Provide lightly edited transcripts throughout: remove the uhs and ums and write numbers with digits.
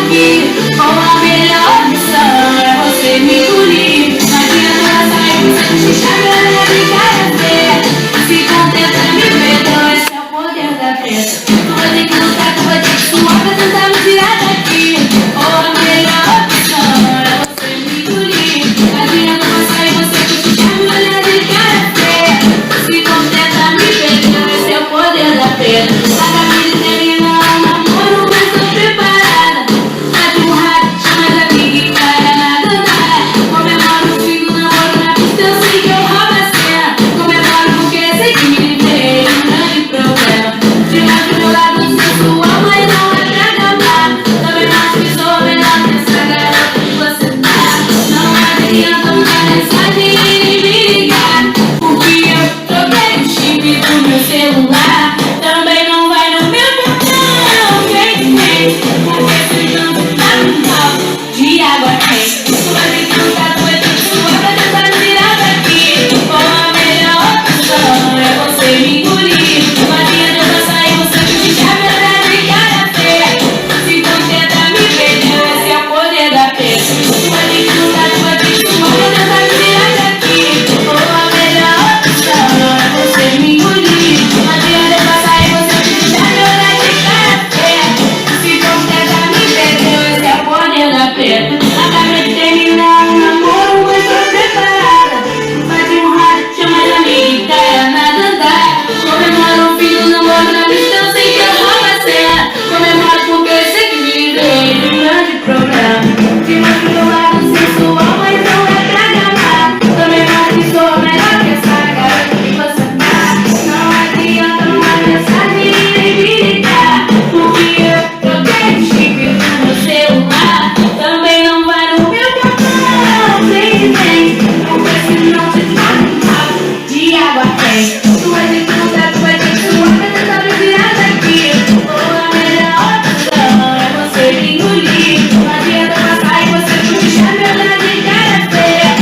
daqui. Ou a melhor opção é você me engolir. Não adianta sair, você me chama na minha cara feia. Se contenta, me perdoa, esse é o poder da preta. Tu vai ter que lutar, tu vai ter que suar pra tentar me tirar daqui. Ou a melhor opção é você me engolir. Não adianta sair, você me chama na minha cara feia. Se contenta, me perdoa, esse é o poder da preta. Acabei de terminar o namoro, mas tô preparada. Tá de um rato, chama da amiga e cara nada dá. Comemoro o fim do namoro na pista, eu sei que eu roubo a cena. Comemoro porque sei que me livrei de um grande problema. De mais pro meu lado sensual, mas não é pra acabar. Também acho que sou melhor que essa garota que você tá. Não adianta mandar mensagem e me ligar, porque eu troquei o chip do meu celular. Também não vai no meu botão, vem, porque senão tu tá no mal de água quente. Tu vai ter que lutar, tu vai ter que suar pra tentar me tirar daqui. Ou a melhor opção é você me engolir. Não adianta sair, você me chama pra de cara feia. Se contenta, me perdeu, esse é o poder da preta. Tu vai ter que lutar, tu vai ter que suar pra tentar me tirar daqui. Ou a melhor opção é você me engolir. Não adianta sair, você me chama pra de cara feia. Se contenta, me perdeu, esse é o poder da preta. Acabei de terminar um namoro, mas tô preparada. Faz um rato, chama de amiga e cara nada dá. Comemoro o fim do namoro na pista, eu sei que eu roubo a cena. Comemoro porque eu sei que me livrei de um grande problema. De mais pro meu lado sensual, mas não é pra acabar. Também acho que sou melhor que essa garota que você tá. Não adianta mandar mensagem e nem me ligar, porque eu troquei o chip do meu celular. Também não vai no meu botão, vem, porque senão você tá no mal de água quente. Tu vai ter que lutar, tu vai ter que suar pra tentar me tirar daqui. Ou a melhor opção é você me engolir. Não adianta passar e você puxar meu lado de cara feia.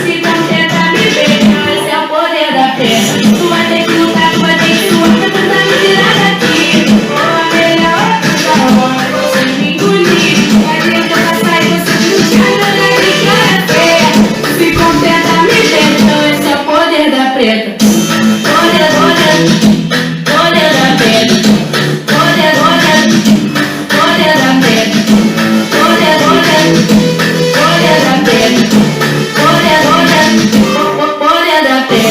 Se contenta, me perdeu, esse é o poder da preta. Tu vai ter que lutar, tu vai ter que suar pra tentar me tirar daqui. Ou a melhor opção é você me engolir. Não adianta passar e você puxar meu lado de cara feia. Se contenta, me perdeu, esse é o poder da preta. Poder da preta. Poder da preta. Poder da preta. Poder da preta. Poder da preta.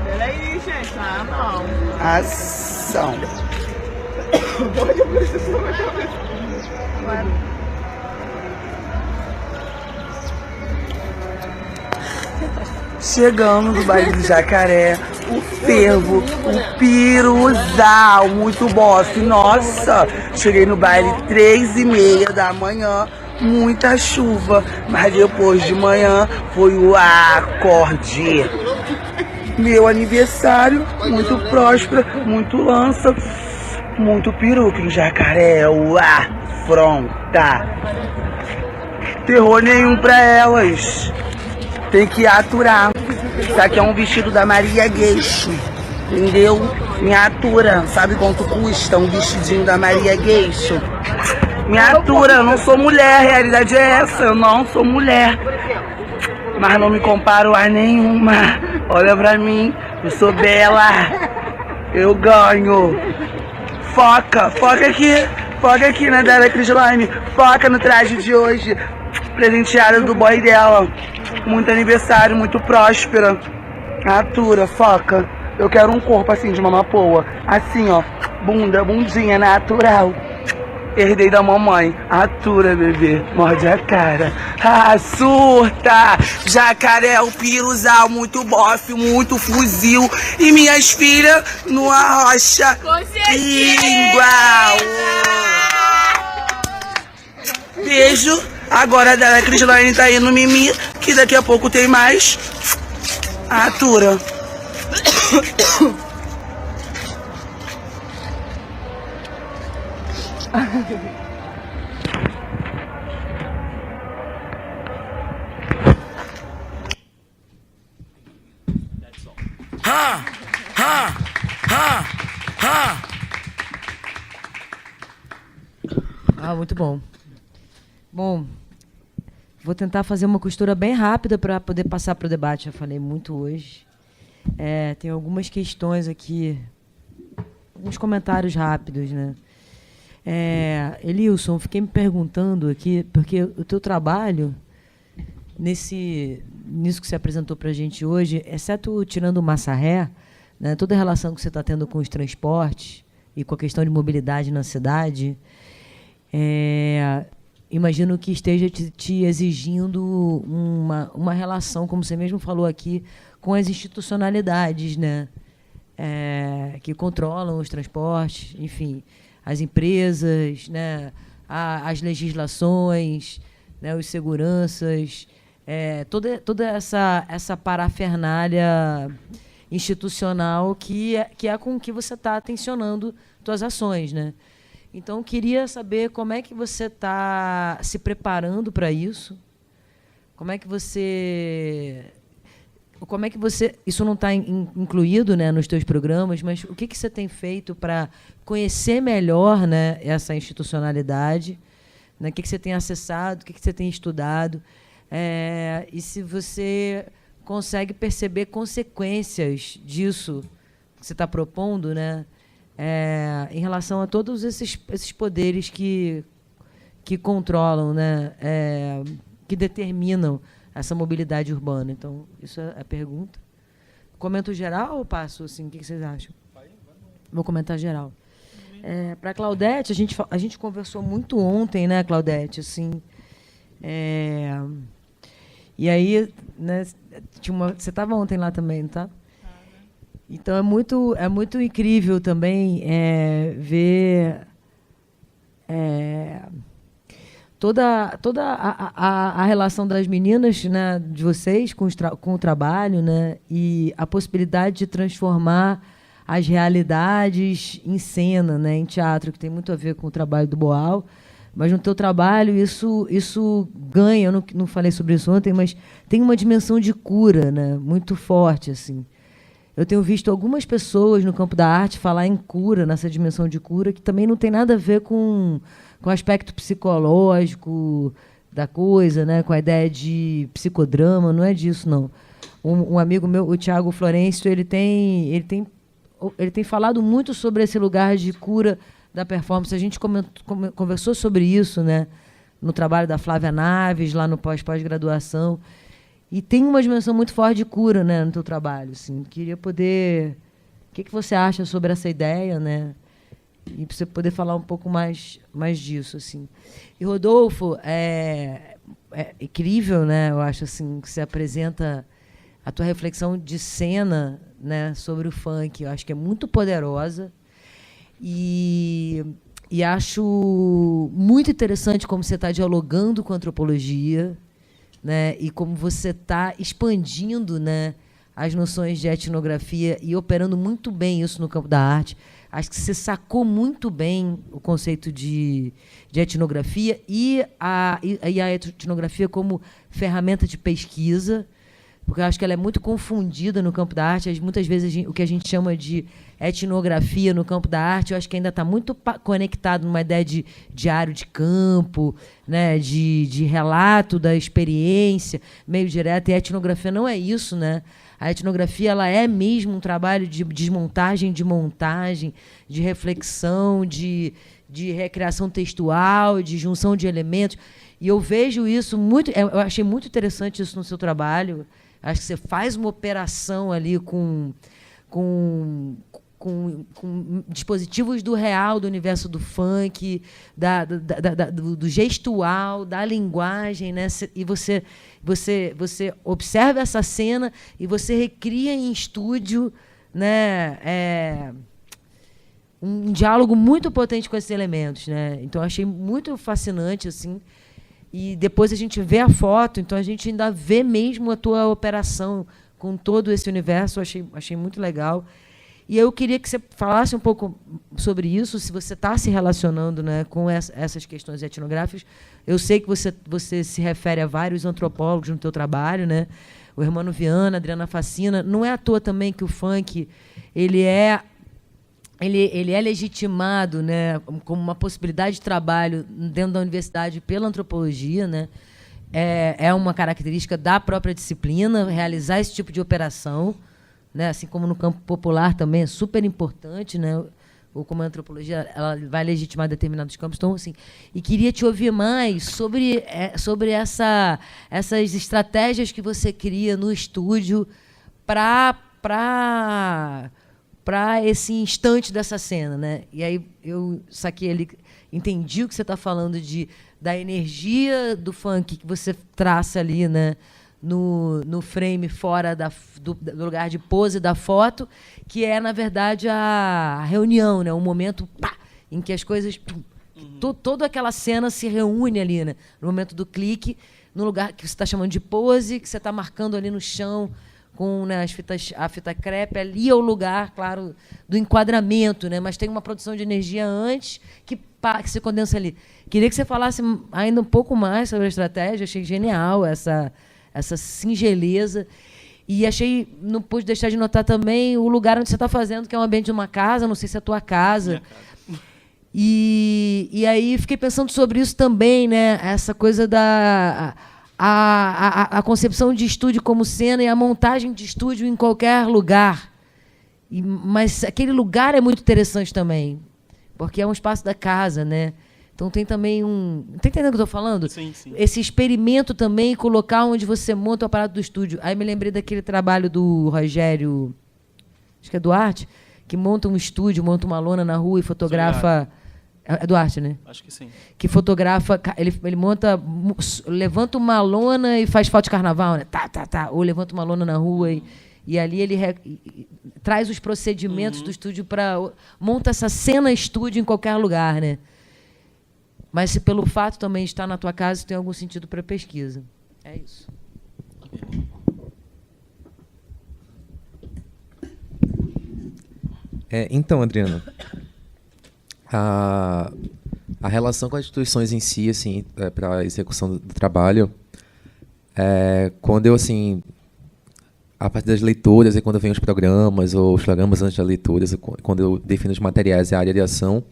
Peraí, gente, não. Ação. Chegamos no baile do Jacaré, o fervo, o piruzal, muito boss. Nossa, cheguei no baile 3h30 da manhã, muita chuva, mas depois de manhã foi o acorde. Meu aniversário, muito próspero, muito lança, muito peruca no Jacaré, o afronta. Terror nenhum pra elas. Tem que aturar. Isso aqui é um vestido da Maria Gueixo. entendeu? Me atura. Sabe quanto custa um vestidinho da Maria Gueixo? Me atura, eu não sou mulher, a realidade é essa, eu não sou mulher. Mas não me comparo a nenhuma. Olha pra mim, eu sou bela. Eu ganho. Foca aqui na Dela Crislane. Foca no traje de hoje. Presenteada do boy dela. Muito aniversário, muito próspera. Atura, foca. Eu quero um corpo assim de mamapoa. Assim, ó. Bundinha natural. Herdei da mamãe. Atura, bebê. Morde a cara. Ah, surta! Jacaré, o piruzal, muito bofe, muito fuzil. E minhas filhas numa rocha. Igual. Beijo. Agora a Dela Crislane tá aí no Mimi, que daqui a pouco tem mais. Atura. Muito bom. Bom, vou tentar fazer uma costura bem rápida para poder passar para o debate. Já falei muito hoje. Tem algumas questões aqui, alguns comentários rápidos, né? Elilson, fiquei me perguntando aqui, porque o teu trabalho, nisso que você apresentou para a gente hoje, exceto tirando o Massarré, né, toda a relação que você está tendo com os transportes e com a questão de mobilidade na cidade, imagino que esteja te exigindo uma relação, como você mesmo falou aqui, com as institucionalidades, né, que controlam os transportes, enfim, as empresas, né, as legislações, né, os seguranças, toda essa parafernália institucional que é com que você está tensionando suas ações, né? Então, queria saber como é que você está se preparando para isso, como é que você... Isso não está incluído, né, nos teus programas, mas o que você tem feito para conhecer melhor, né, essa institucionalidade, né, o que você tem acessado, o que você tem estudado, e se você consegue perceber consequências disso que você está propondo, né, em relação a todos esses poderes que controlam, né, que determinam essa mobilidade urbana. Então, isso é a pergunta. Comento geral ou passo? Assim, o que vocês acham? Vou comentar geral. Para a Claudete, a gente conversou muito ontem, né, Claudete? Assim, e aí, né, você estava ontem lá também, não tá? Então, é muito incrível também ver toda a relação das meninas, né, de vocês com o trabalho, né, e a possibilidade de transformar as realidades em cena, né, em teatro, que tem muito a ver com o trabalho do Boal. Mas no teu trabalho isso ganha, eu não falei sobre isso ontem, mas tem uma dimensão de cura, né, muito forte, assim. Eu tenho visto algumas pessoas no campo da arte falar em cura, nessa dimensão de cura, que também não tem nada a ver com o aspecto psicológico da coisa, né, com a ideia de psicodrama, não é disso, não. Um amigo meu, o Tiago Florencio, ele tem falado muito sobre esse lugar de cura da performance. A gente conversou sobre isso, né, no trabalho da Flávia Naves, lá no pós-graduação. E tem uma dimensão muito forte de cura, né, no teu trabalho. Assim. Queria poder... O que você acha sobre essa ideia, né? E para você poder falar um pouco mais disso. Assim. E, Rodolfo, é incrível, né, eu acho, assim, que você apresenta a tua reflexão de cena, né, sobre o funk. Eu acho que é muito poderosa. E acho muito interessante como você está dialogando com a antropologia, né, e como você está expandindo, né, as noções de etnografia e operando muito bem isso no campo da arte. Acho que você sacou muito bem o conceito de etnografia e a etnografia como ferramenta de pesquisa, porque eu acho que ela é muito confundida no campo da arte. Muitas vezes o que a gente chama de etnografia no campo da arte, eu acho que ainda está muito conectado numa ideia de diário de campo, né, de relato da experiência, meio direto, e a etnografia não é isso, né? A etnografia ela é mesmo um trabalho de desmontagem, de montagem, de reflexão, de recriação textual, de junção de elementos. E eu vejo isso muito... Eu achei muito interessante isso no seu trabalho. Acho que você faz uma operação ali com dispositivos do real, do universo do funk, do gestual, da linguagem, né? E você observa essa cena e você recria em estúdio, né? Um diálogo muito potente com esses elementos, né? Então, eu achei muito fascinante, assim. E depois a gente vê a foto, então a gente ainda vê mesmo a tua operação com todo esse universo. Eu achei muito legal. E eu queria que você falasse um pouco sobre isso, se você está se relacionando, né, com essas questões etnográficas. Eu sei que você se refere a vários antropólogos no teu trabalho, né? O Hermano Viana, a Adriana Facina. Não é à toa também que o funk ele é legitimado, né, como uma possibilidade de trabalho dentro da universidade pela antropologia, né? É uma característica da própria disciplina realizar esse tipo de operação, né? Assim como no campo popular também é super importante, né? Ou como a antropologia ela vai legitimar determinados campos. Então, assim, e queria te ouvir mais sobre essas estratégias que você cria no estúdio para esse instante dessa cena, né? E aí eu saquei ali, entendi o que você está falando da energia do funk que você traça ali, né? No frame fora do lugar de pose da foto, que é, na verdade, a reunião, né? Um momento em que as coisas... Toda aquela cena se reúne ali, né? No momento do clique, no lugar que você está chamando de pose, que você está marcando ali no chão, com, né, a fita crepe, ali é o lugar, claro, do enquadramento, né? Mas tem uma produção de energia antes que se condensa ali. Queria que você falasse ainda um pouco mais sobre a estratégia. Achei genial essa singeleza. E não pude deixar de notar também o lugar onde você está fazendo, que é o ambiente de uma casa, não sei se é a tua casa. E aí fiquei pensando sobre isso também, né? Essa coisa a concepção de estúdio como cena e a montagem de estúdio em qualquer lugar. Mas aquele lugar é muito interessante também, porque é um espaço da casa, né? Então tem também Está entendendo o que eu estou falando? Sim, sim. Esse experimento também com o local onde você monta o aparato do estúdio. Aí me lembrei daquele trabalho do Rogério, acho que é Duarte, que monta um estúdio, monta uma lona na rua e fotografa... É Duarte, né? Acho que sim. Que fotografa... Ele levanta uma lona e faz foto de carnaval, né? Ou levanta uma lona na rua e ali ele traz os procedimentos do estúdio para... Monta essa cena estúdio em qualquer lugar, né? Mas se pelo fato também de estar na tua casa, tem algum sentido para a pesquisa. É isso. Então, Adriana, a relação com as instituições em si, assim, para a execução do trabalho, quando eu, assim, a partir das leituras, e quando vem os programas, ou os programas antes das leituras, quando eu defino os materiais e a área de ação,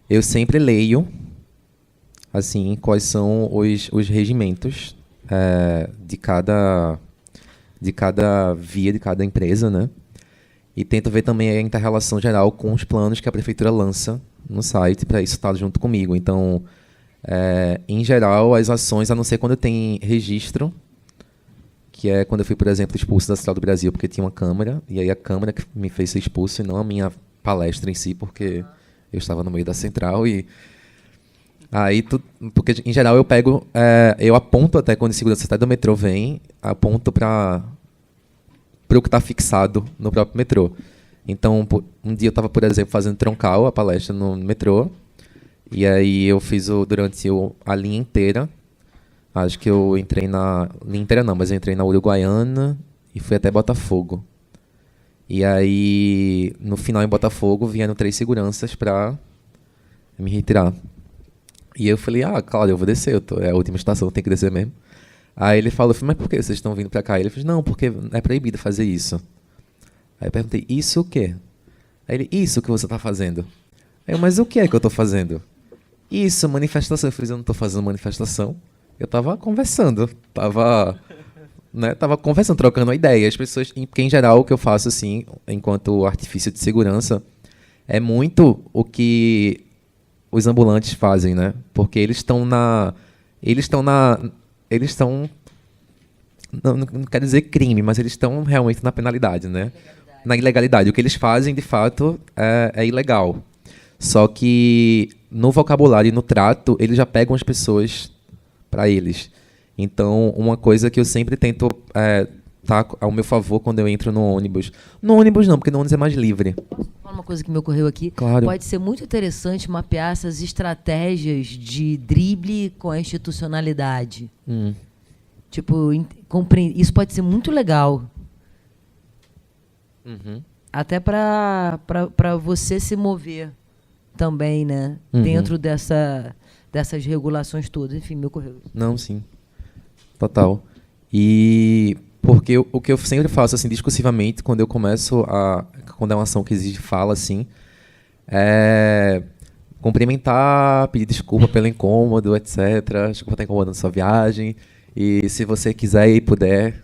eu sempre leio, assim, quais são os regimentos de cada via, de cada empresa, né? E tento ver também a inter-relação geral com os planos que a prefeitura lança no site, para isso estar junto comigo. Então, em geral, as ações, a não ser quando tem registro, que é quando eu fui, por exemplo, expulso da Central do Brasil, porque tinha uma câmara, e aí a câmara que me fez ser expulso, e não a minha palestra em si, porque eu estava no meio da Central e... Aí, porque em geral eu aponto até quando o segurança do metrô vem, aponto para o que está fixado no próprio metrô. Então, um dia eu estava, por exemplo, fazendo troncal, a palestra no metrô, e aí eu fiz durante a linha inteira. Acho que eu entrei na linha inteira não, mas eu entrei na Uruguaiana e fui até Botafogo. E aí, no final em Botafogo, vieram 3 seguranças para me retirar. E eu falei, claro, eu vou descer, é a última estação, tem que descer mesmo. Aí ele falou, mas por que vocês estão vindo pra cá? Ele falou, não, porque é proibido fazer isso. Aí eu perguntei, isso o quê? Aí ele, isso que você tá fazendo. Aí eu, mas o que é que eu tô fazendo? Isso, manifestação. Eu falei, eu não tô fazendo manifestação. Eu tava conversando, tava conversando, trocando uma ideia. As pessoas, porque em geral o que eu faço assim, enquanto artifício de segurança, é muito o que os ambulantes fazem, né? Porque eles não quero dizer crime, mas eles estão realmente na penalidade, né? Na ilegalidade. O que eles fazem, de fato, é ilegal. Só que no vocabulário e no trato, eles já pegam as pessoas para eles. Então, uma coisa que eu sempre tento tá ao meu favor quando eu entro no ônibus. No ônibus não, porque no ônibus é mais livre. Falar uma coisa que me ocorreu aqui. Claro. Pode ser muito interessante mapear essas estratégias de drible com a institucionalidade. Tipo, isso pode ser muito legal. Até para você se mover também, né? Dentro dessas regulações todas. Enfim, me ocorreu. Não, sim. Total. E porque o que eu sempre faço, assim, discursivamente, quando é uma ação que exige fala, assim, é cumprimentar, pedir desculpa pelo incômodo, etc. Desculpa estar incomodando sua viagem. E se você quiser e puder,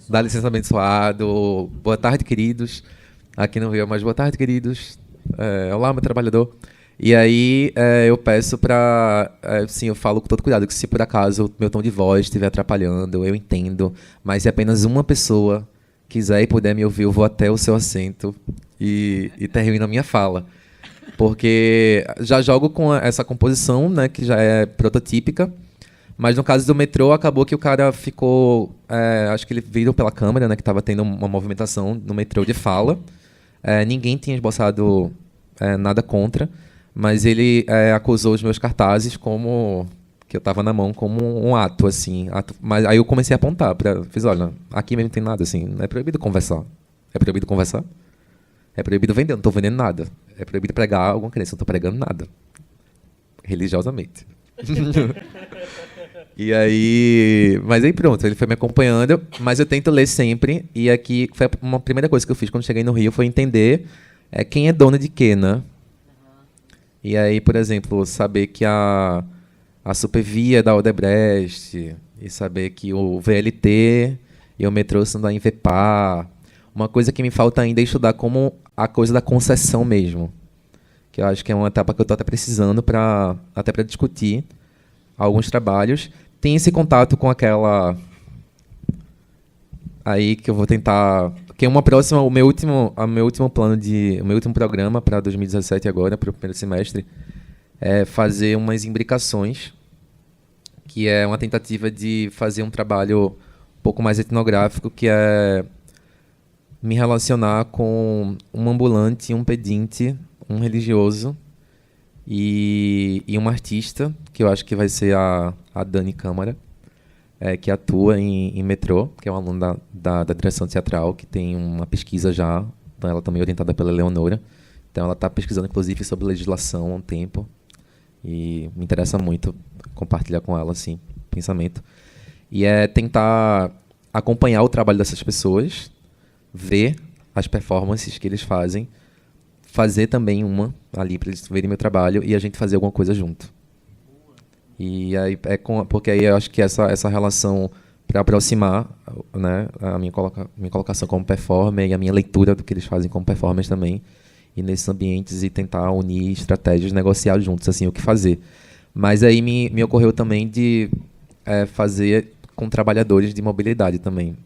dá licença abençoado. Boa tarde, queridos. Aqui no Rio, mas boa tarde, queridos. Olá, meu trabalhador. E aí eu peço para... sim, eu falo com todo cuidado, que se por acaso o meu tom de voz estiver atrapalhando, eu entendo. Mas se apenas uma pessoa quiser e puder me ouvir, eu vou até o seu assento e termino a minha fala. Porque já jogo com essa composição, né, que já é prototípica. Mas no caso do metrô, acabou que o cara ficou... acho que ele virou pela câmera, né, que estava tendo uma movimentação no metrô de fala. Ninguém tinha esboçado nada contra, mas ele acusou os meus cartazes como... que eu estava na mão como um ato, assim. Mas aí eu comecei a apontar. Fiz, olha, aqui mesmo não tem nada, assim. Não é proibido conversar. É proibido conversar? É proibido vender, não estou vendendo nada. É proibido pregar alguma crença, não estou pregando nada. Religiosamente. E aí... Mas aí pronto, ele foi me acompanhando, mas eu tento ler sempre, e aqui foi uma primeira coisa que eu fiz quando cheguei no Rio, foi entender quem é dono de quê, né? E aí, por exemplo, saber que a Supervia é da Odebrecht, e saber que o VLT e o metrô são da Invepar. Uma coisa que me falta ainda é estudar como a coisa da concessão mesmo, que eu acho que é uma etapa que eu estou até precisando até para discutir alguns trabalhos. Tem esse contato com aquela... Aí que eu vou tentar... Que é uma próxima... O meu último plano o meu último programa para 2017 agora, para o primeiro semestre, é fazer umas imbricações, que é uma tentativa de fazer um trabalho um pouco mais etnográfico, que é me relacionar com um ambulante, um pedinte, um religioso e uma artista, que eu acho que vai ser a Dani Câmara, que atua em metrô, que é uma aluna da direção teatral, que tem uma pesquisa já, então ela também é orientada pela Leonora. Então ela está pesquisando, inclusive, sobre legislação há um tempo, e me interessa muito compartilhar com ela, assim, pensamento. E é tentar acompanhar o trabalho dessas pessoas, ver as performances que eles fazem, fazer também uma ali para eles verem meu trabalho e a gente fazer alguma coisa junto. E aí porque aí eu acho que essa relação para aproximar, né, a minha colocação como performer e a minha leitura do que eles fazem como performers também, e nesses ambientes, e tentar unir estratégias, negociar juntos assim o que fazer. Mas aí me ocorreu também de fazer com trabalhadores de mobilidade também.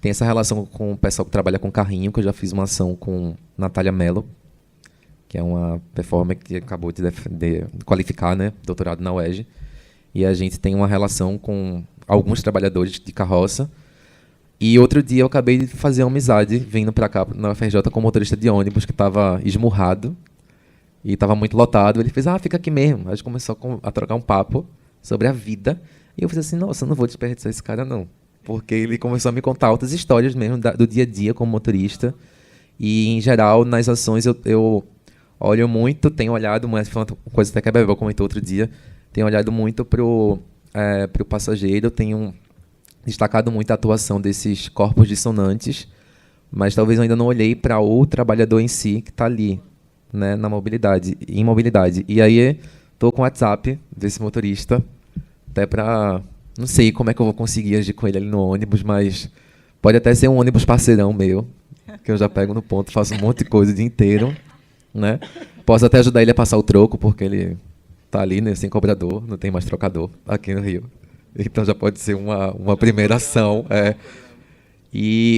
Tem essa relação com o pessoal que trabalha com carrinho, que eu já fiz uma ação com Natália Mello, que é uma performer que acabou de qualificar, né, doutorado na UERJ. E a gente tem uma relação com alguns trabalhadores de carroça. E outro dia eu acabei de fazer uma amizade vindo para cá, na UFRJ, com um motorista de ônibus que estava esmurrado e estava muito lotado. Ele fez, fica aqui mesmo. A gente começou a trocar um papo sobre a vida. E eu fiz assim, nossa, eu não vou desperdiçar esse cara, não. Porque ele começou a me contar outras histórias mesmo do dia a dia como motorista. E, em geral, nas ações eu olho muito, tenho olhado, mas foi uma coisa até que a Bebel comentou outro dia, tenho olhado muito para o passageiro, eu tenho destacado muito a atuação desses corpos dissonantes, mas talvez eu ainda não olhei para o trabalhador em si que está ali, né, na mobilidade, em mobilidade. E aí estou com o WhatsApp desse motorista, até para... Não sei como é que eu vou conseguir agir com ele ali no ônibus, mas pode até ser um ônibus parceirão meu, que eu já pego no ponto, faço um monte de coisa o dia inteiro, né? Posso até ajudar ele a passar o troco, porque ele tá ali, né, sem cobrador, não tem mais trocador aqui no Rio. Então já pode ser uma primeira ação.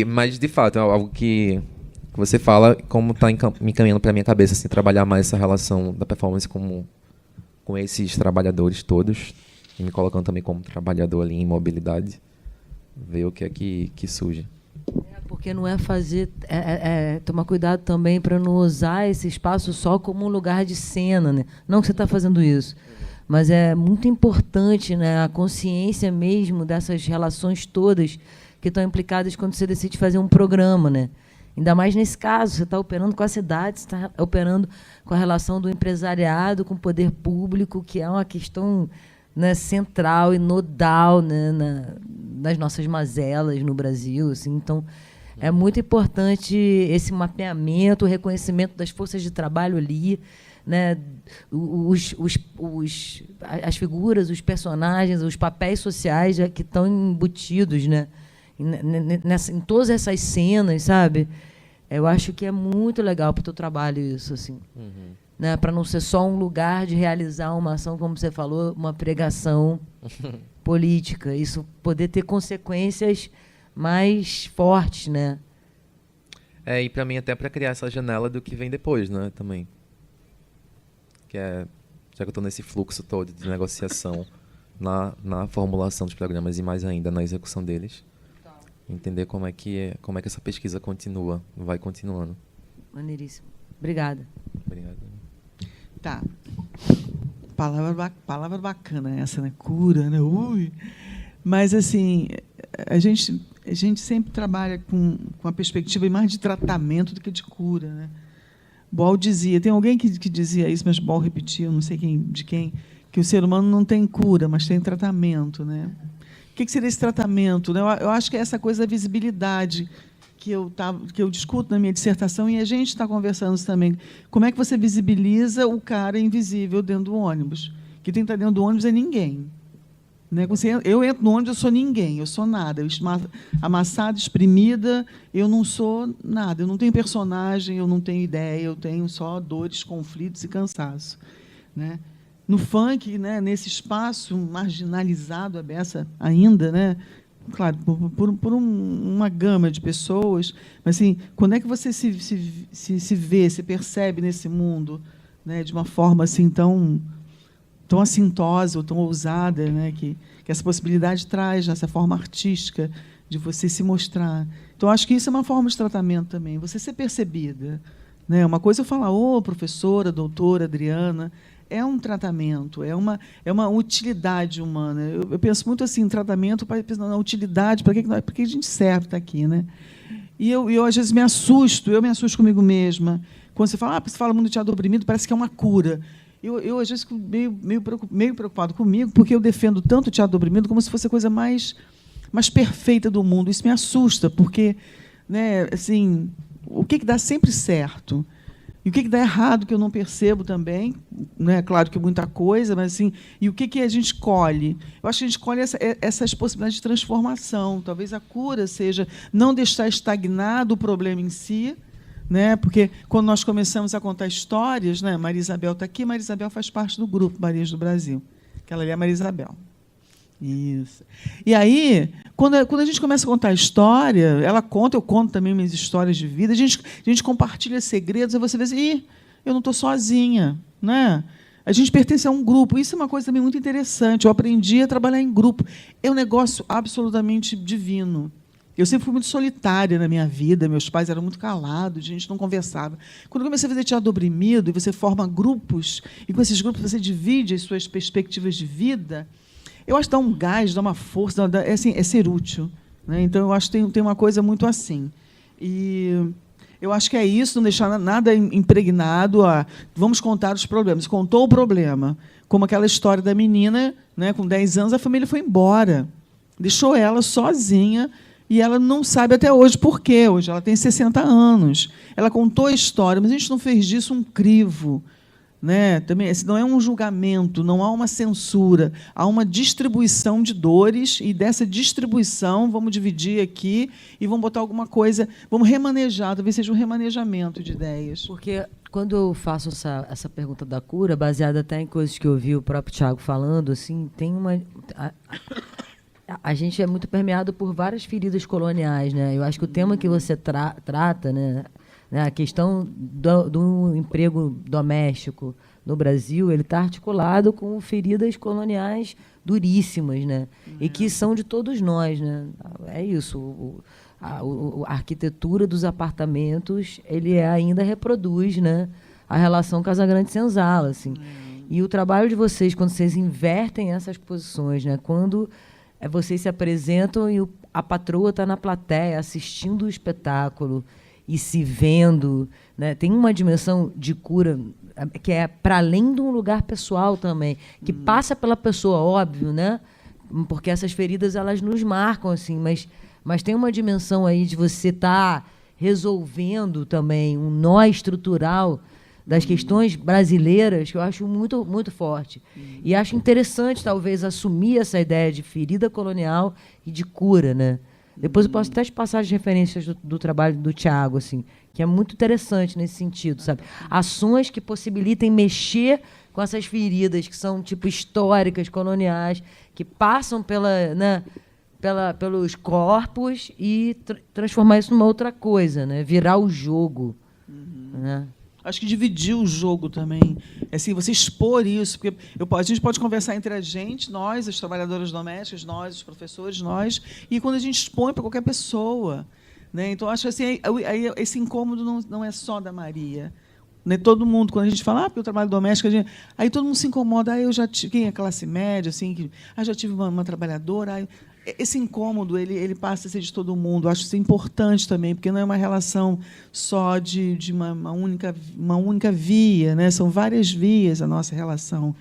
Mas, de fato, é algo que você fala, como está me encaminhando para a minha cabeça, assim, trabalhar mais essa relação da performance com esses trabalhadores todos, e me colocando também como trabalhador ali em mobilidade, ver o que é que surge. Porque não é fazer... tomar cuidado também para não usar esse espaço só como um lugar de cena, né? Não que você está fazendo isso, mas é muito importante, né, a consciência mesmo dessas relações todas que estão implicadas quando você decide fazer um programa, né? Ainda mais nesse caso, você está operando com a cidade, você está operando com a relação do empresariado com o poder público, que é uma questão, né, central e nodal, né, nas nossas mazelas no Brasil. Assim. Então, é muito importante esse mapeamento, o reconhecimento das forças de trabalho ali, né, as figuras, os personagens, os papéis sociais que estão embutidos, né, em todas essas cenas, sabe? Eu acho que é muito legal para o teu trabalho isso, assim. Né, para não ser só um lugar de realizar uma ação, como você falou, uma pregação política. Isso poder ter consequências mais fortes, né? E para mim até para criar essa janela do que vem depois, né, também. Que é, já que eu estou nesse fluxo todo de negociação na formulação dos programas e mais ainda na execução deles, entender como é que essa pesquisa vai continuando. Maneiríssimo. Obrigada. Obrigado. Tá. Palavra bacana essa, né? Cura, né? Ui. Mas, assim, a gente sempre trabalha com a perspectiva mais de tratamento do que de cura, né? Boal dizia, tem alguém que dizia isso, mas Boal repetiu, não sei de quem, que o ser humano não tem cura, mas tem tratamento, né? O que seria esse tratamento? Eu acho que é essa coisa da visibilidade que eu discuto na minha dissertação, e a gente está conversando também. Como é que você visibiliza o cara invisível dentro do ônibus? Quem tem que estar dentro do ônibus é ninguém. Né? Eu entro no ônibus, eu sou ninguém, eu sou nada. Amassada, exprimida, eu não sou nada. Eu não tenho personagem, eu não tenho ideia, eu tenho só dores, conflitos e cansaço. Né? No funk, né, nesse espaço marginalizado, a beça ainda, né, claro, por uma gama de pessoas, mas assim, quando é que você se vê, se percebe nesse mundo, né, de uma forma assim tão assintosa ou tão ousada, né, que essa possibilidade traz, nessa forma artística de você se mostrar. Então, acho que isso é uma forma de tratamento também, você ser percebida. Né? Uma coisa é eu falar, professora, doutora Adriana, é um tratamento, é uma utilidade humana. Eu penso muito assim, em tratamento, pensando na utilidade, para que a gente serve estar aqui. Né? E eu, às vezes, me assusto comigo mesma. Quando você fala muito de teatro oprimido, parece que é uma cura. Eu às vezes, fico meio preocupado comigo, porque eu defendo tanto o teatro oprimido como se fosse a coisa mais perfeita do mundo. Isso me assusta, porque, né, assim, o que dá sempre certo? E o que dá errado, que eu não percebo também, né? Claro que muita coisa, mas assim, e o que a gente colhe? Eu acho que a gente colhe essas possibilidades de transformação. Talvez a cura seja não deixar estagnado o problema em si, né? Porque quando nós começamos a contar histórias, né? Maria Isabel está aqui, Maria Isabel faz parte do grupo Marias do Brasil. Aquela ali é a Maria Isabel. Isso. E aí, quando a gente começa a contar a história, ela conta, eu conto também minhas histórias de vida, a gente compartilha segredos, aí você vê assim, eu não estou sozinha. Né? A gente pertence a um grupo. Isso é uma coisa também muito interessante. Eu aprendi a trabalhar em grupo. É um negócio absolutamente divino. Eu sempre fui muito solitária na minha vida, meus pais eram muito calados, a gente não conversava. Quando eu comecei a fazer teatro oprimido, e você forma grupos, e com esses grupos você divide as suas perspectivas de vida, eu acho que dá um gás, dá uma força, é ser útil. Né? Então, eu acho que tem uma coisa muito assim. E Eu acho que é isso, não deixar nada impregnado a vamos contar os problemas. Contou o problema, como aquela história da menina, né, com 10 anos, a família foi embora. Deixou ela sozinha e ela não sabe até hoje por quê. Hoje ela tem 60 anos. Ela contou a história, mas a gente não fez disso um crivo. Né? Também, esse não é um julgamento, não há uma censura, há uma distribuição de dores, e dessa distribuição vamos dividir aqui e vamos botar alguma coisa, vamos remanejar, talvez seja um remanejamento de ideias. Porque quando eu faço essa pergunta da cura, baseada até em coisas que eu ouvi o próprio Tiago falando, assim, tem uma... A gente é muito permeado por várias feridas coloniais, né? Eu acho que o tema que você trata, né, a questão do emprego doméstico no Brasil, ele está articulado com feridas coloniais duríssimas, né? E que são de todos nós, né? É isso. A arquitetura dos apartamentos, ele ainda reproduz, né, a relação Casagrande-Senzala, assim. E o trabalho de vocês, quando vocês invertem essas posições, né? Quando vocês se apresentam e a patroa está na plateia assistindo o espetáculo e se vendo, né? Tem uma dimensão de cura que é para além de um lugar pessoal também, que passa pela pessoa, óbvio, né? Porque essas feridas, elas nos marcam, assim, mas tem uma dimensão aí de você estar resolvendo também um nó estrutural das questões brasileiras que eu acho muito, muito forte. E acho interessante, talvez, assumir essa ideia de ferida colonial e de cura, né? Depois eu posso até te passar as referências do trabalho do Tiago, assim, que é muito interessante nesse sentido, sabe? Ações que possibilitem mexer com essas feridas que são, tipo, históricas, coloniais, que passam pelos corpos e transformar isso numa outra coisa, né? Virar o jogo, né? Acho que dividir o jogo também, assim, você expor isso, porque a gente pode conversar entre a gente, nós, as trabalhadoras domésticas, nós, os professores, nós, e quando a gente expõe para qualquer pessoa, né? Então, acho assim, aí esse incômodo não é só da Maria, né? Todo mundo, quando a gente fala, porque o trabalho doméstico, aí todo mundo se incomoda, eu já tive, quem é classe média, assim, já tive uma trabalhadora, esse incômodo ele passa a ser de todo mundo. Acho isso importante também, porque não é uma relação só de uma única via, né? São várias vias a nossa relação.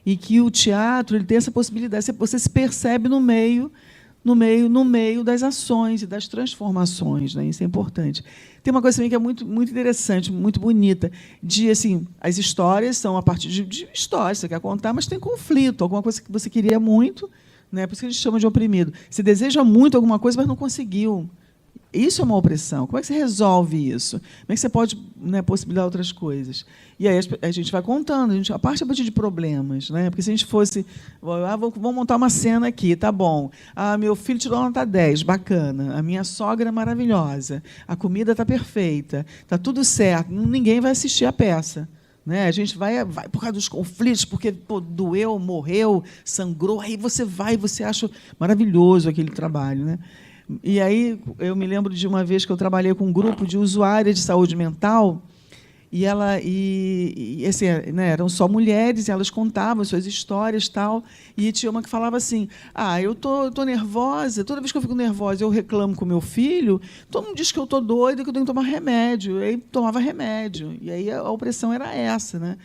E que o teatro ele tem essa possibilidade, você se percebe no meio das ações e das transformações, né? Isso é importante. Tem uma coisa também que é muito, muito interessante, muito bonita, de assim, as histórias são a partir de histórias, você quer contar, mas tem conflito, alguma coisa que você queria muito, né? Por isso que a gente chama de oprimido. Você deseja muito alguma coisa, mas não conseguiu. Isso é uma opressão. Como é que você resolve isso? Como é que você pode, né, possibilitar outras coisas? E aí a gente vai contando, a partir de problemas, né? Porque se a gente fosse, vamos montar uma cena aqui, tá bom. Meu filho tirou nota 10, bacana. A minha sogra é maravilhosa. A comida está perfeita. Está tudo certo. Ninguém vai assistir a peça. Né? A gente vai por causa dos conflitos, porque doeu, morreu, sangrou, aí você acha maravilhoso aquele trabalho. Né? E aí eu me lembro de uma vez que eu trabalhei com um grupo de usuárias de saúde mental, e assim, né, eram só mulheres, e elas contavam suas histórias, tal, e tinha uma que falava assim, eu tô nervosa, toda vez que eu fico nervosa eu reclamo com meu filho, todo mundo diz que eu tô doida, que eu tenho que tomar remédio, e aí tomava remédio, e aí a opressão era essa, né?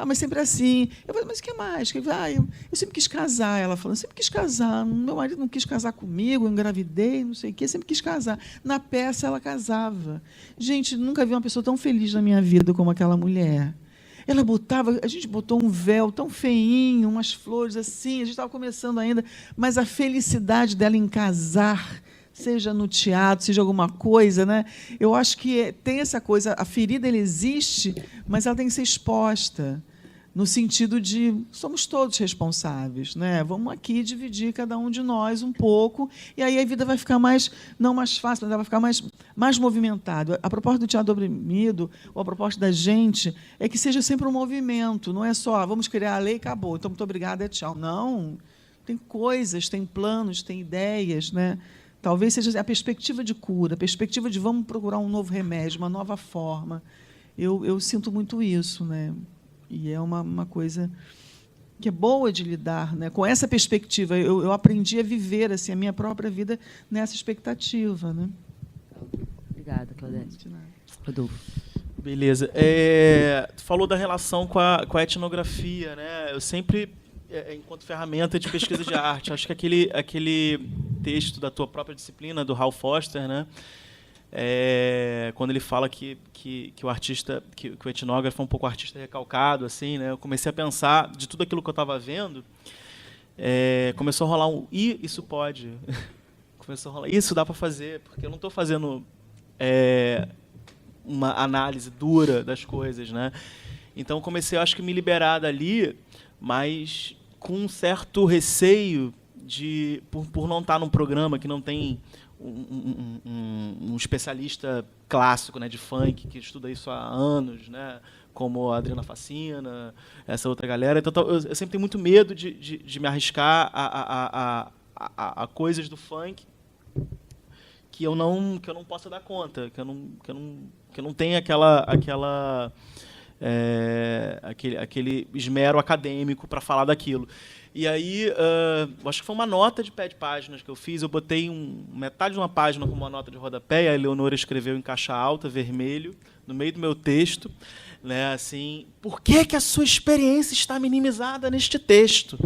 Mas sempre assim. Eu falei, mas o que mais? Eu sempre quis casar. Ela falou, sempre quis casar. Meu marido não quis casar comigo, eu engravidei, não sei o quê, sempre quis casar. Na peça, ela casava. Gente, nunca vi uma pessoa tão feliz na minha vida como aquela mulher. A gente botou um véu tão feinho, umas flores assim, a gente estava começando ainda, mas a felicidade dela em casar, seja no teatro, seja alguma coisa, né? Eu acho que tem essa coisa, a ferida ela existe, mas ela tem que ser exposta, no sentido de somos todos responsáveis, né? Vamos aqui dividir cada um de nós um pouco, e aí a vida vai ficar não mais fácil, mas ela vai ficar mais movimentada. A proposta do Teatro Oprimido, ou a proposta da gente, é que seja sempre um movimento, não é só vamos criar a lei e acabou, então muito obrigada, tchau. Não, tem coisas, tem planos, tem ideias, né? Talvez seja a perspectiva de cura, a perspectiva de vamos procurar um novo remédio, uma nova forma. Eu sinto muito isso, né? E é uma coisa que é boa de lidar, né? Com essa perspectiva. Eu aprendi a viver assim, a minha própria vida nessa expectativa. Né? Obrigada, Claudete. Rodolfo. Beleza. Tu falou da relação com a etnografia, né? Eu sempre, enquanto ferramenta de pesquisa de arte, acho que aquele texto da tua própria disciplina, do Hal Foster, né? Quando ele fala que o artista, que o etnógrafo é um pouco artista recalcado, assim, né? Eu comecei a pensar de tudo aquilo que eu estava vendo, começou a rolar isso pode, começou a rolar, isso dá para fazer, porque eu não estou fazendo uma análise dura das coisas, né? Então comecei, acho que, me liberar dali, mas com um certo receio por não estar num programa que não tem um especialista clássico, né, de funk, que estuda isso há anos, né, como a Adriana Facina, essa outra galera. Então eu sempre tenho muito medo de me arriscar a coisas do funk que eu não possa dar conta, que eu não tenha aquele esmero acadêmico para falar daquilo. E aí, acho que foi uma nota de pé de páginas que eu fiz, eu botei metade de uma página como uma nota de rodapé, e a Eleonora escreveu em caixa alta, vermelho, no meio do meu texto, né, assim, por que a sua experiência está minimizada neste texto?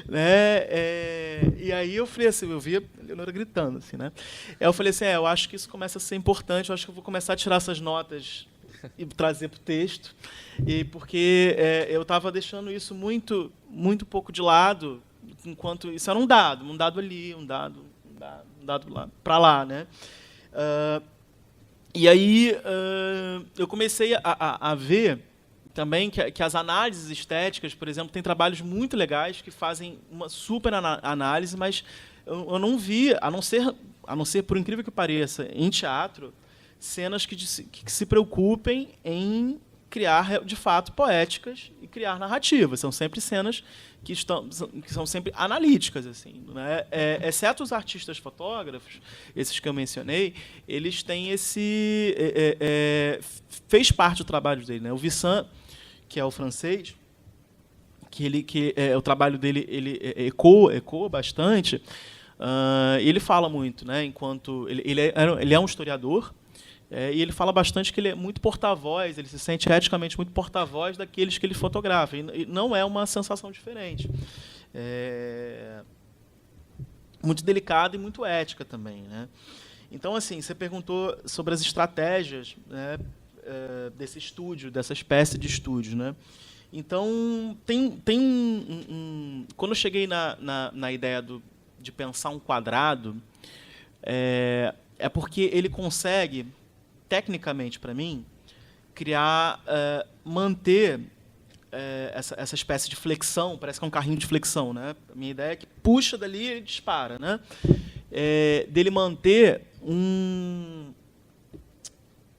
Né, e aí eu falei assim, eu vi a Eleonora gritando, assim, né? Eu falei assim, eu acho que isso começa a ser importante, eu acho que eu vou começar a tirar essas notas e trazer para o texto, porque eu estava deixando isso muito pouco de lado, enquanto isso era um dado ali, um dado lá, para lá, né? E aí eu comecei a ver também que as análises estéticas, por exemplo, tem trabalhos muito legais que fazem uma super análise, mas eu não vi, a não ser por incrível que pareça, em teatro, cenas que se preocupem em criar, de fato, poéticas e criar narrativas. São sempre cenas que são sempre analíticas, assim, né? Exceto os artistas fotógrafos, esses que eu mencionei, eles têm fez parte do trabalho dele, né? O Vincent, que é o francês, o trabalho dele ele ecoa bastante. Ele fala muito, né? Enquanto ele é um historiador. E ele fala bastante que ele é muito porta-voz, ele se sente eticamente muito porta-voz daqueles que ele fotografa. E não é uma sensação diferente. Muito delicada e muito ética também, né? Então, assim, você perguntou sobre as estratégias, né, desse estúdio, dessa espécie de estúdio, né? Então, quando eu cheguei na ideia de pensar um quadrado, é porque ele consegue, tecnicamente, para mim, manter essa espécie de flexão, parece que é um carrinho de flexão, né? A minha ideia é que puxa dali e dispara, né? Dele manter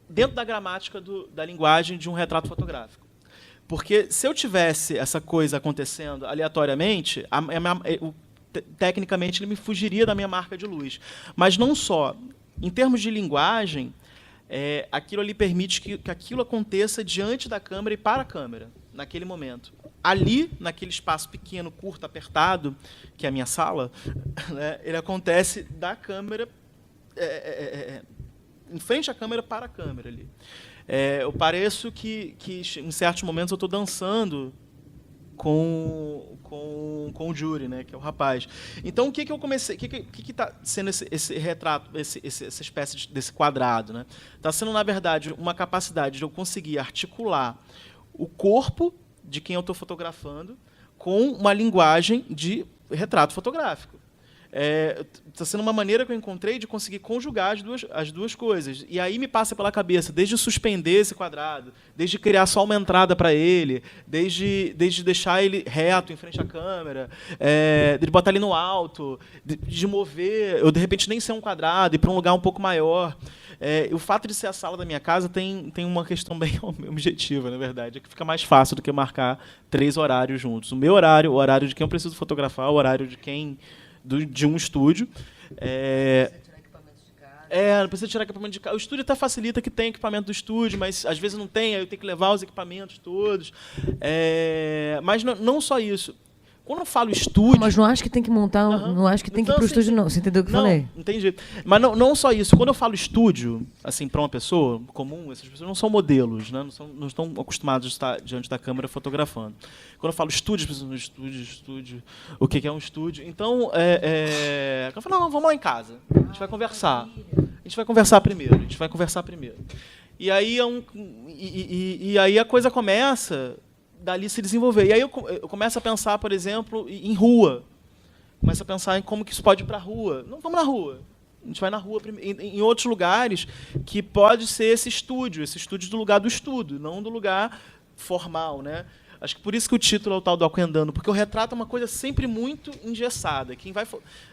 dentro da gramática da linguagem de um retrato fotográfico. Porque se eu tivesse essa coisa acontecendo aleatoriamente, tecnicamente ele me fugiria da minha marca de luz. Mas não só. Em termos de linguagem, aquilo ali permite que aquilo aconteça diante da câmera e para a câmera, naquele momento. Ali, naquele espaço pequeno, curto, apertado, que é a minha sala, né, ele acontece da câmera, em frente à câmera, para a câmera ali. Eu pareço que em certos momentos eu estou dançando com o Júri, né, que é o rapaz. Então, o que eu comecei... O que está sendo esse retrato, essa espécie desse quadrado? Né? Está sendo, na verdade, uma capacidade de eu conseguir articular o corpo de quem eu estou fotografando com uma linguagem de retrato fotográfico. Está sendo uma maneira que eu encontrei de conseguir conjugar as duas coisas. E aí me passa pela cabeça, desde suspender esse quadrado, desde criar só uma entrada para ele, desde deixar ele reto em frente à câmera, de botar ele no alto, de mover, eu de repente nem ser um quadrado, ir para um lugar um pouco maior. O fato de ser a sala da minha casa tem uma questão bem objetiva, na verdade, é que fica mais fácil do que marcar 3 horários juntos. O meu horário, o horário de quem eu preciso fotografar, o horário de um estúdio. Não precisa tirar equipamento de casa. O estúdio até facilita que tem equipamento do estúdio, mas às vezes não tem, aí eu tenho que levar os equipamentos todos. Mas não só isso. Quando eu falo estúdio... Mas não acho que tem que montar, não acho que tem que ir pro estúdio, não. Você entendeu o que eu falei? Entendi. Mas não só isso. Quando eu falo estúdio, assim, para uma pessoa comum, essas pessoas não são modelos, né? Não estão acostumados a estar diante da câmera fotografando. Quando eu falo estúdio, as pessoas estúdio, o que é um estúdio? Então, eu falo, não, vamos lá em casa. A gente vai conversar. A gente vai conversar primeiro. E aí, e aí a coisa começa... dali se desenvolver. E aí eu começo a pensar, por exemplo, em rua. Começo a pensar em como que isso pode ir para a rua. Não, vamos na rua. A gente vai na rua, em outros lugares que pode ser esse estúdio do lugar do estudo, não do lugar formal, né? Acho que por isso que o título é o tal do Aquendano, porque o retrato é uma coisa sempre muito engessada. Quem vai,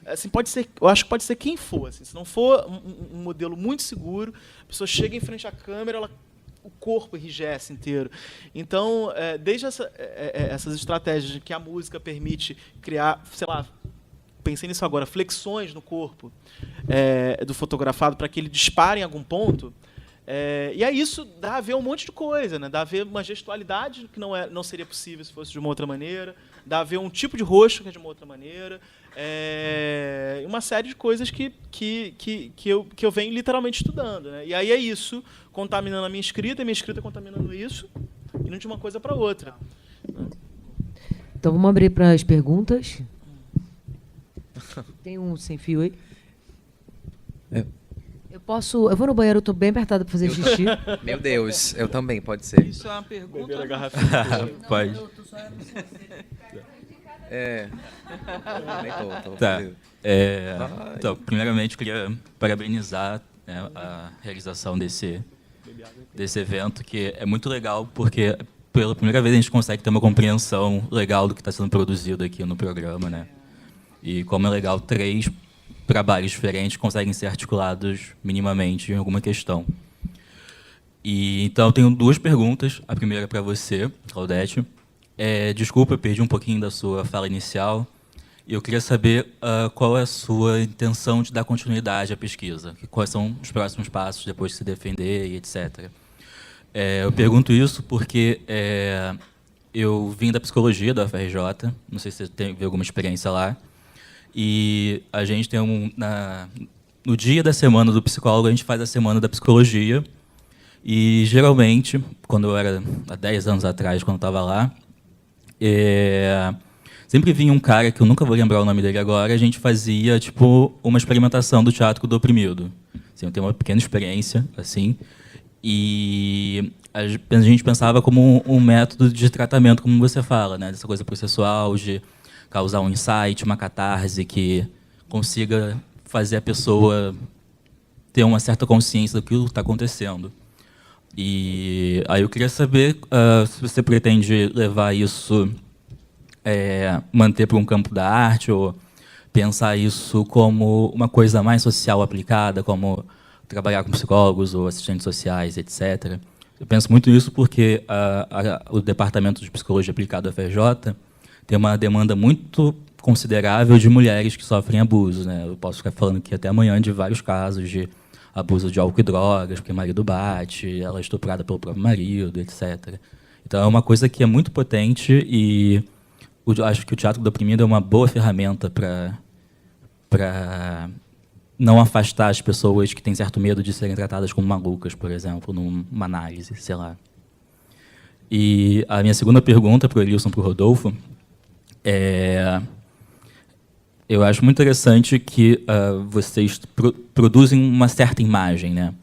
assim, pode ser, eu acho que pode ser quem for. Assim, se não for um modelo muito seguro, a pessoa chega em frente à câmera, o corpo enrijece inteiro. Então, desde essas estratégias de que a música permite criar, sei lá, pensei nisso agora, flexões no corpo do fotografado para que ele dispare em algum ponto, e aí isso dá a ver um monte de coisa, né? Dá a ver uma gestualidade que não seria possível se fosse de uma outra maneira, dá a ver um tipo de rosto que é de uma outra maneira, uma série de coisas que eu venho literalmente estudando, né? E aí é isso contaminando a minha escrita contaminando isso, indo de uma coisa para outra. Então vamos abrir para as perguntas. Tem um sem fio aí? Eu vou no banheiro, eu estou bem apertada para fazer xixi. Meu Deus, eu também, pode ser. Isso é uma pergunta. Beber a garrafinha. Pode. Tá. Então, primeiramente, queria parabenizar, né, a realização desse evento, que é muito legal, porque pela primeira vez a gente consegue ter uma compreensão legal do que está sendo produzido aqui no programa, né? E como é legal, 3 trabalhos diferentes conseguem ser articulados minimamente em alguma questão. E então eu tenho 2 perguntas. A primeira para você, Claudete. Desculpa, eu perdi um pouquinho da sua fala inicial. E eu queria saber qual é a sua intenção de dar continuidade à pesquisa. Quais são os próximos passos depois de se defender e etc. Eu pergunto isso porque eu vim da psicologia da UFRJ. Não sei se você teve alguma experiência lá. E a gente tem no dia da semana do psicólogo, a gente faz a semana da psicologia. E, geralmente, quando eu era, há 10 anos atrás, quando eu estava lá, sempre vinha um cara, que eu nunca vou lembrar o nome dele agora, a gente fazia tipo uma experimentação do teatro do oprimido. Assim, eu tenho uma pequena experiência, assim, e a gente pensava como um método de tratamento, como você fala, né, dessa coisa processual, de causar um insight, uma catarse que consiga fazer a pessoa ter uma certa consciência do que está acontecendo. E aí eu queria saber se você pretende levar isso, manter para um campo da arte, ou pensar isso como uma coisa mais social aplicada, como trabalhar com psicólogos ou assistentes sociais, etc. Eu penso muito nisso porque o Departamento de Psicologia Aplicada da UFRJ tem uma demanda muito considerável de mulheres que sofrem abuso, né? Eu posso ficar falando aqui até amanhã de vários casos de abuso de álcool e drogas, porque o marido bate, ela é estuprada pelo próprio marido, etc. Então é uma coisa que é muito potente e acho que o teatro do oprimido é uma boa ferramenta para não afastar as pessoas que têm certo medo de serem tratadas como malucas, por exemplo, numa análise, sei lá. E a minha segunda pergunta para o Elilson e para o Rodolfo eu acho muito interessante que vocês produzem uma certa imagem, né?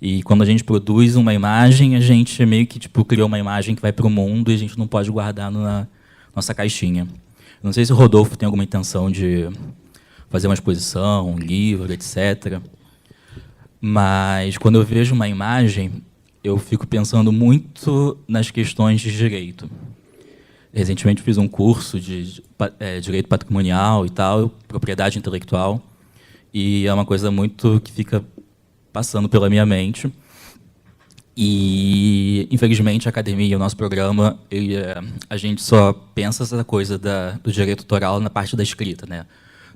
E quando a gente produz uma imagem, a gente meio que criou uma imagem que vai para o mundo e a gente não pode guardar na nossa caixinha. Não sei se o Rodolfo tem alguma intenção de fazer uma exposição, um livro, etc. Mas quando eu vejo uma imagem, eu fico pensando muito nas questões de direito. Recentemente fiz um curso de direito patrimonial e tal, propriedade intelectual, e é uma coisa muito que fica passando pela minha mente. E, infelizmente, a academia, o nosso programa, a gente só pensa essa coisa do direito autoral na parte da escrita, né?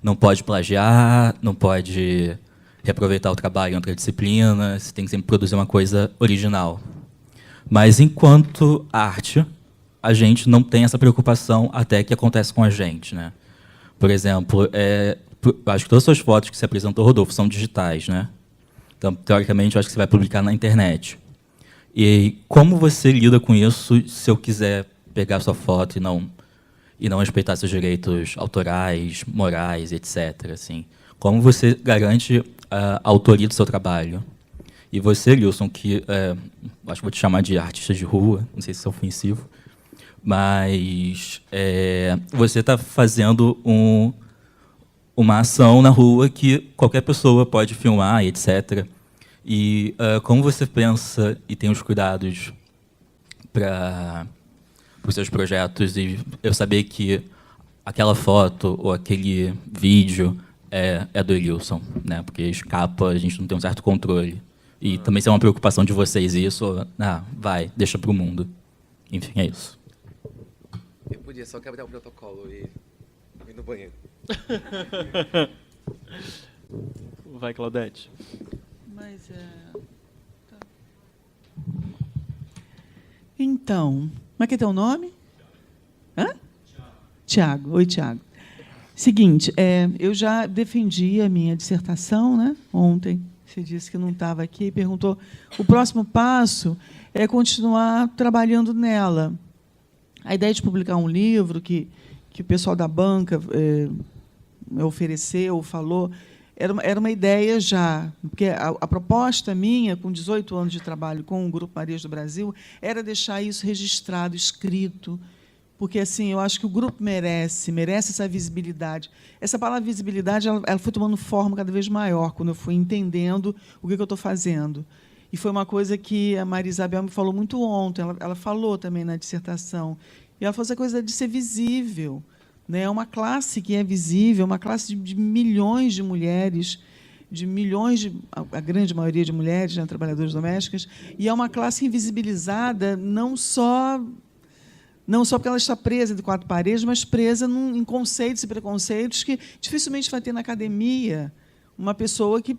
Não pode plagiar, não pode reaproveitar o trabalho em outra disciplina, você tem que sempre produzir uma coisa original. Mas, enquanto arte, a gente não tem essa preocupação até que acontece com a gente, né? Por exemplo, acho que todas as suas fotos que você apresentou, Rodolfo, são digitais, né? Então, teoricamente, eu acho que você vai publicar na internet. E como você lida com isso se eu quiser pegar sua foto e não respeitar seus direitos autorais, morais, etc. Assim? Como você garante a autoria do seu trabalho? E você, Lilson, que acho que vou te chamar de artista de rua, não sei se é ofensivo, mas você está fazendo uma ação na rua que qualquer pessoa pode filmar, etc. E como você pensa e tem os cuidados para os seus projetos e eu saber que aquela foto ou aquele vídeo é do Lilson, né? Porque escapa, a gente não tem um certo controle. E também se é uma preocupação de vocês isso, vai, deixa para o mundo. Enfim, é isso. Eu podia só quebrar o protocolo e ir no banheiro. Vai, Claudete. Mas tá. Então, como é que é teu nome? Hã? Tiago. Oi, Tiago. Seguinte, eu já defendi a minha dissertação, né? Ontem. Você disse que não estava aqui e perguntou. O próximo passo é continuar trabalhando nela. A ideia de publicar um livro que o pessoal da banca ofereceu, falou, era uma ideia já, porque a proposta minha, com 18 anos de trabalho com o Grupo Marias do Brasil, era deixar isso registrado, escrito, porque assim, eu acho que o grupo merece essa visibilidade. Essa palavra visibilidade ela foi tomando forma cada vez maior, quando eu fui entendendo o que eu estou fazendo. E foi uma coisa que a Maria Isabel me falou muito ontem, ela falou também na dissertação, e ela falou essa coisa de ser visível. É uma classe que é visível, uma classe de milhões de mulheres, a grande maioria de mulheres, né, trabalhadoras domésticas, e é uma classe invisibilizada não só porque ela está presa entre quatro paredes, mas presa em conceitos e preconceitos que dificilmente vai ter na academia uma pessoa que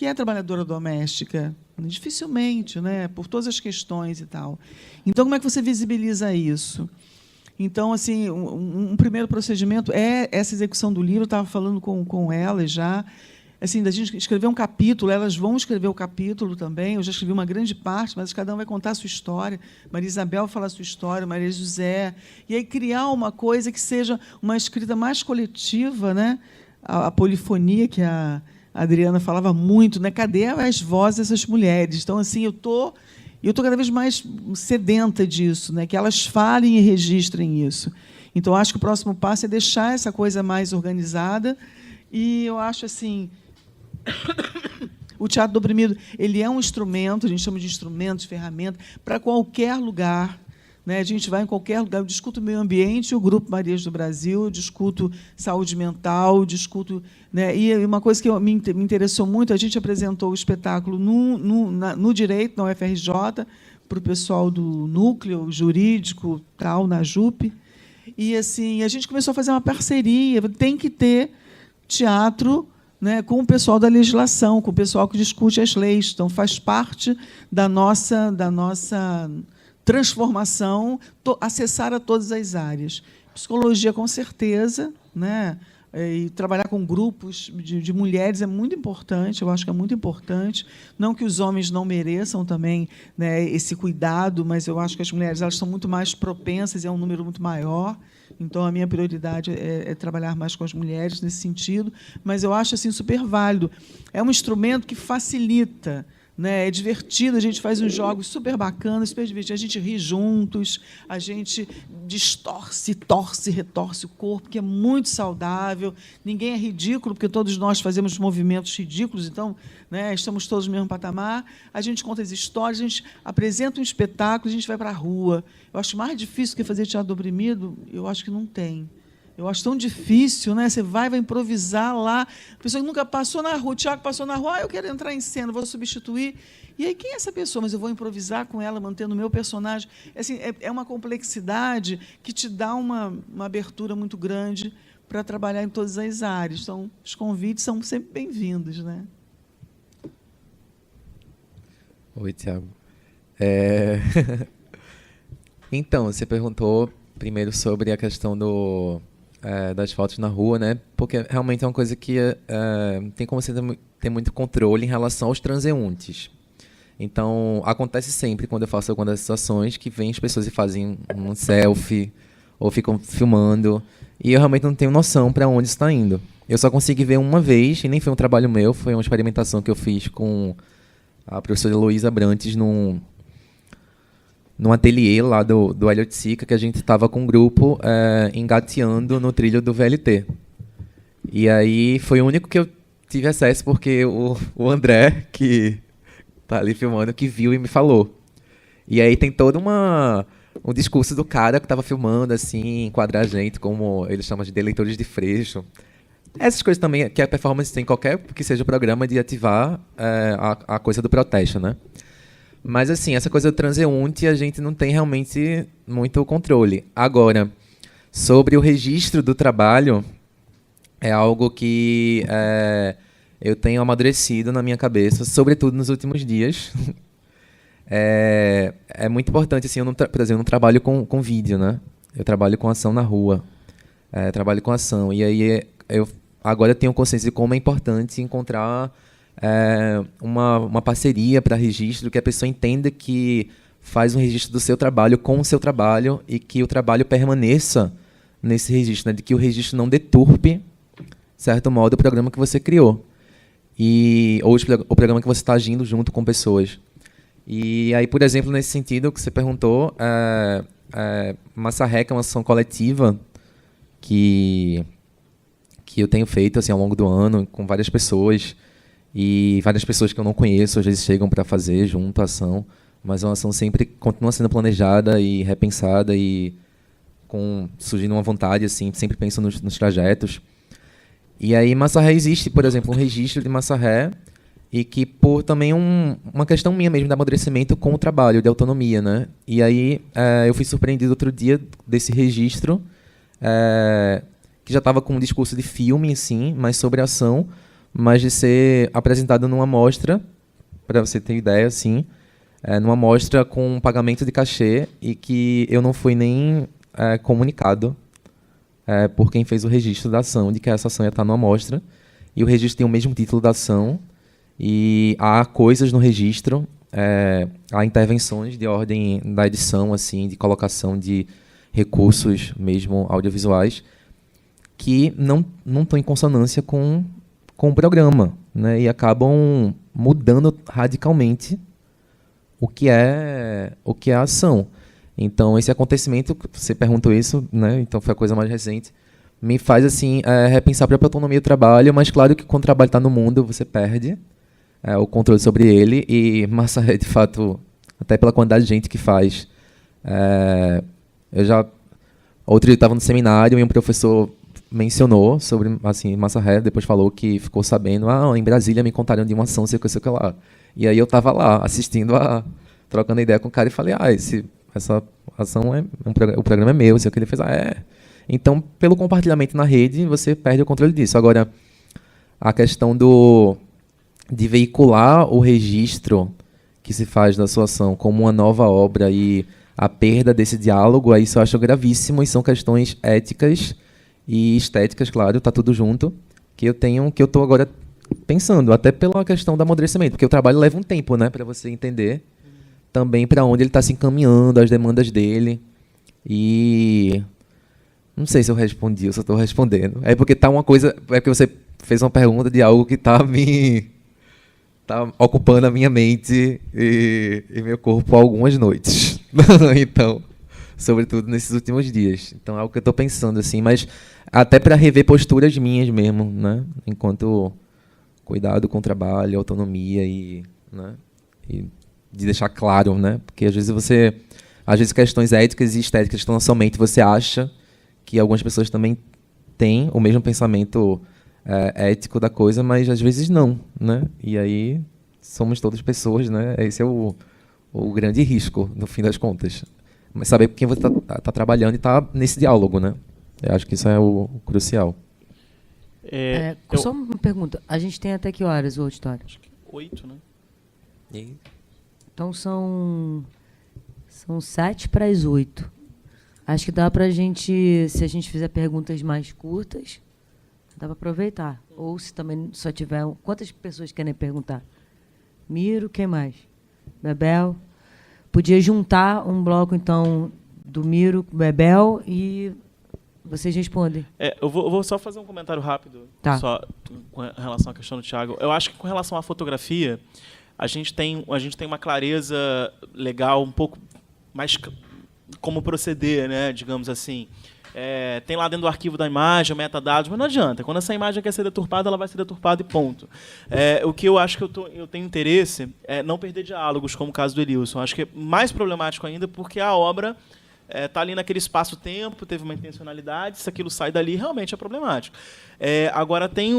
é trabalhadora doméstica. Dificilmente, né, por todas as questões e tal. Então, como é que você visibiliza isso? Então, assim, um primeiro procedimento é essa execução do livro. Eu estava falando com elas já, assim, da gente escrever um capítulo. Elas vão escrever o capítulo também. Eu já escrevi uma grande parte, mas cada um vai contar a sua história. Maria Isabel vai falar a sua história, Maria José. E aí criar uma coisa que seja uma escrita mais coletiva, né? A polifonia que a Adriana falava muito, né? Cadê as vozes dessas mulheres? Então, assim, eu estou cada vez mais sedenta disso, né? Que elas falem e registrem isso. Então, acho que o próximo passo é deixar essa coisa mais organizada. E eu acho assim, o teatro do oprimido, ele é um instrumento, a gente chama de instrumento, de ferramenta, para qualquer lugar. Né? A gente vai em qualquer lugar. Eu discuto meio ambiente, o Grupo Marias do Brasil, eu discuto saúde mental, discuto... Né? E uma coisa que me interessou muito, a gente apresentou o espetáculo no Direito, na UFRJ, para o pessoal do núcleo jurídico, tal, na JUP, e assim, a gente começou a fazer uma parceria, tem que ter teatro, né, com o pessoal da legislação, com o pessoal que discute as leis, então faz parte da nossa transformação, acessar a todas as áreas. Psicologia, com certeza, né? E trabalhar com grupos de mulheres é muito importante, eu acho que é muito importante. Não que os homens não mereçam também, né, esse cuidado, mas eu acho que as mulheres elas são muito mais propensas e é um número muito maior. Então, a minha prioridade é trabalhar mais com as mulheres nesse sentido, mas eu acho assim, super válido. É um instrumento que facilita. Né? É divertido, a gente faz uns jogos super bacanas, super divertidos, a gente ri juntos, a gente distorce, torce, retorce o corpo, que é muito saudável. Ninguém é ridículo, porque todos nós fazemos movimentos ridículos, então, né, estamos todos no mesmo patamar. A gente conta as histórias, a gente apresenta um espetáculo, a gente vai para a rua. Eu acho mais difícil que fazer teatro do oprimido, eu acho que não tem. Eu acho tão difícil, né? Você vai improvisar lá. A pessoa que nunca passou na rua, o Tiago passou na rua, eu quero entrar em cena, vou substituir. E aí, quem é essa pessoa? Mas eu vou improvisar com ela, mantendo o meu personagem. Assim, é uma complexidade que te dá uma abertura muito grande para trabalhar em todas as áreas. Então, os convites são sempre bem-vindos, né? Oi, Tiago. Então, você perguntou primeiro sobre a questão das fotos na rua, né? Porque realmente é uma coisa que tem como você ter muito controle em relação aos transeuntes. Então, acontece sempre, quando eu faço alguma das situações, que vem as pessoas e fazem um selfie, ou ficam filmando, e eu realmente não tenho noção para onde está indo. Eu só consegui ver uma vez, e nem foi um trabalho meu, foi uma experimentação que eu fiz com a professora Heloísa Brantes num ateliê lá do Elliot Sica, que a gente estava com um grupo engateando no trilho do VLT. E aí foi o único que eu tive acesso, porque o André, que tá ali filmando, que viu e me falou. E aí tem todo um discurso do cara que estava filmando, assim, enquadrar a gente, como ele chama de leitores de freixo. Essas coisas também, que a performance tem qualquer que seja o programa de ativar a coisa do protesto, né? Mas, assim, essa coisa do transeunte, a gente não tem realmente muito controle. Agora, sobre o registro do trabalho, é algo que eu tenho amadurecido na minha cabeça, sobretudo nos últimos dias. É muito importante, assim, por exemplo, eu não trabalho com vídeo, né? Eu trabalho com ação na rua. Trabalho com ação. E aí eu agora tenho consciência de como é importante encontrar uma parceria para registro, que a pessoa entenda que faz um registro do seu trabalho com o seu trabalho e que o trabalho permaneça nesse registro, né? De que o registro não deturpe, de certo modo, o programa que você criou. Ou o programa que você está agindo junto com pessoas. E aí, por exemplo, nesse sentido que você perguntou, Massarré, que é uma ação coletiva que eu tenho feito assim, ao longo do ano com várias pessoas, e várias pessoas que eu não conheço às vezes chegam para fazer junto a ação, mas é uma ação sempre continua sendo planejada e repensada e surgindo uma vontade, assim, sempre penso nos trajetos. E aí Massarré existe, por exemplo, um registro de Massarré, e que por também uma questão minha mesmo de amadurecimento com o trabalho, de autonomia, né? E aí eu fui surpreendido outro dia desse registro, que já estava com um discurso de filme, assim, mais sobre ação, mas de ser apresentado numa mostra, para você ter ideia, assim, numa mostra com pagamento de cachê, e que eu não fui nem comunicado por quem fez o registro da ação, de que essa ação ia estar numa mostra, e o registro tem o mesmo título da ação, e há coisas no registro, há intervenções de ordem da edição, assim, de colocação de recursos mesmo audiovisuais, que não estão em consonância com o programa, né? E acabam mudando radicalmente o que é a ação. Então, esse acontecimento, você perguntou isso, né? Então foi a coisa mais recente, me faz assim repensar a própria autonomia do trabalho, mas claro que quando o trabalho está no mundo, você perde o controle sobre ele, e Massarré, de fato, até pela quantidade de gente que faz. Outro dia eu estava no seminário e um professor mencionou sobre assim, Massarré, depois falou que ficou sabendo, em Brasília me contaram de uma ação, sei o que lá. E aí eu estava lá, assistindo, trocando ideia com o cara, e falei, essa ação o programa é meu, sei o que ele fez. Então, pelo compartilhamento na rede, você perde o controle disso. Agora, a questão de veicular o registro que se faz da sua ação como uma nova obra e a perda desse diálogo, isso eu acho gravíssimo, e são questões éticas e estéticas, claro, está tudo junto, que eu estou agora pensando, até pela questão do amadurecimento, porque o trabalho leva um tempo, né, para você entender também para onde ele está se encaminhando, as demandas dele. E não sei se eu respondi ou se eu estou respondendo. É porque tá uma coisa, porque você fez uma pergunta de algo que tá ocupando a minha mente e meu corpo algumas noites. Então, sobretudo nesses últimos dias. Então é algo que eu estou pensando, assim, mas até para rever posturas minhas mesmo, né? Enquanto cuidado com o trabalho, autonomia e de deixar claro, né? Porque às vezes questões éticas e estéticas estão na sua mente, você acha que algumas pessoas também têm o mesmo pensamento ético da coisa, mas às vezes não, né? E aí somos todas pessoas, né? Esse é o grande risco, no fim das contas. Mas saber com quem você está trabalhando e está nesse diálogo, né? Eu acho que isso é o crucial. Só uma pergunta. A gente tem até que horas o auditório? Acho que 8, né? Então são São 7:08. Acho que dá para a gente, se a gente fizer perguntas mais curtas, dá para aproveitar. Ou se também só tiver... Quantas pessoas querem perguntar? Miro, quem mais? Bebel. Podia juntar um bloco, então, do Miro, Bebel, e vocês respondem. Eu vou só fazer um comentário rápido, Tá. só com relação à questão do Thiago. Eu acho que com relação à fotografia, a gente tem uma clareza legal, um pouco mais como proceder, né, digamos assim. Tem lá dentro do arquivo da imagem, metadados, mas não adianta. Quando essa imagem quer ser deturpada, ela vai ser deturpada e ponto. O que eu acho que eu tenho interesse é não perder diálogos, como o caso do Elilson. Acho que é mais problemático ainda porque a obra está ali naquele espaço-tempo, teve uma intencionalidade, se aquilo sai dali, realmente é problemático. Agora, tem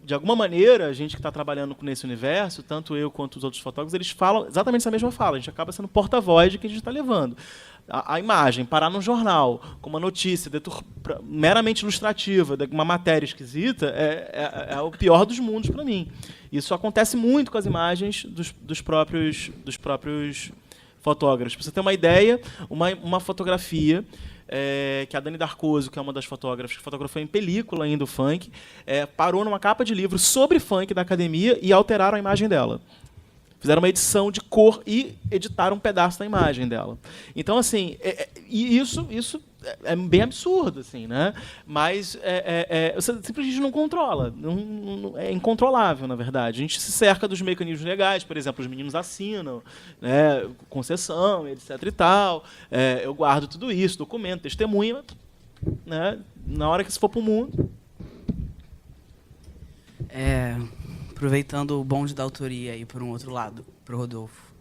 de alguma maneira, a gente que está trabalhando nesse universo, tanto eu quanto os outros fotógrafos, eles falam exatamente essa mesma fala. A gente acaba sendo porta-voz de que a gente está levando. A imagem, parar num jornal, com uma notícia meramente ilustrativa, de uma matéria esquisita, é o pior dos mundos para mim. Isso acontece muito com as imagens dos próprios fotógrafos. Para você ter uma ideia, uma fotografia que a Dani Darcoso, que é uma das fotógrafas, que fotografou em película ainda o funk, parou numa capa de livro sobre funk da academia e alteraram a imagem dela. Fizeram uma edição de cor e editaram um pedaço da imagem dela. Então, assim, isso é bem absurdo, assim, né? Mas você simplesmente não controla. É incontrolável, na verdade. A gente se cerca dos mecanismos legais, por exemplo, os meninos assinam, né, concessão, etc. e tal. Eu guardo tudo isso, documento, testemunha, né? Na hora que isso for para o mundo. Aproveitando o bonde da autoria aí por um outro lado, para o Rodolfo.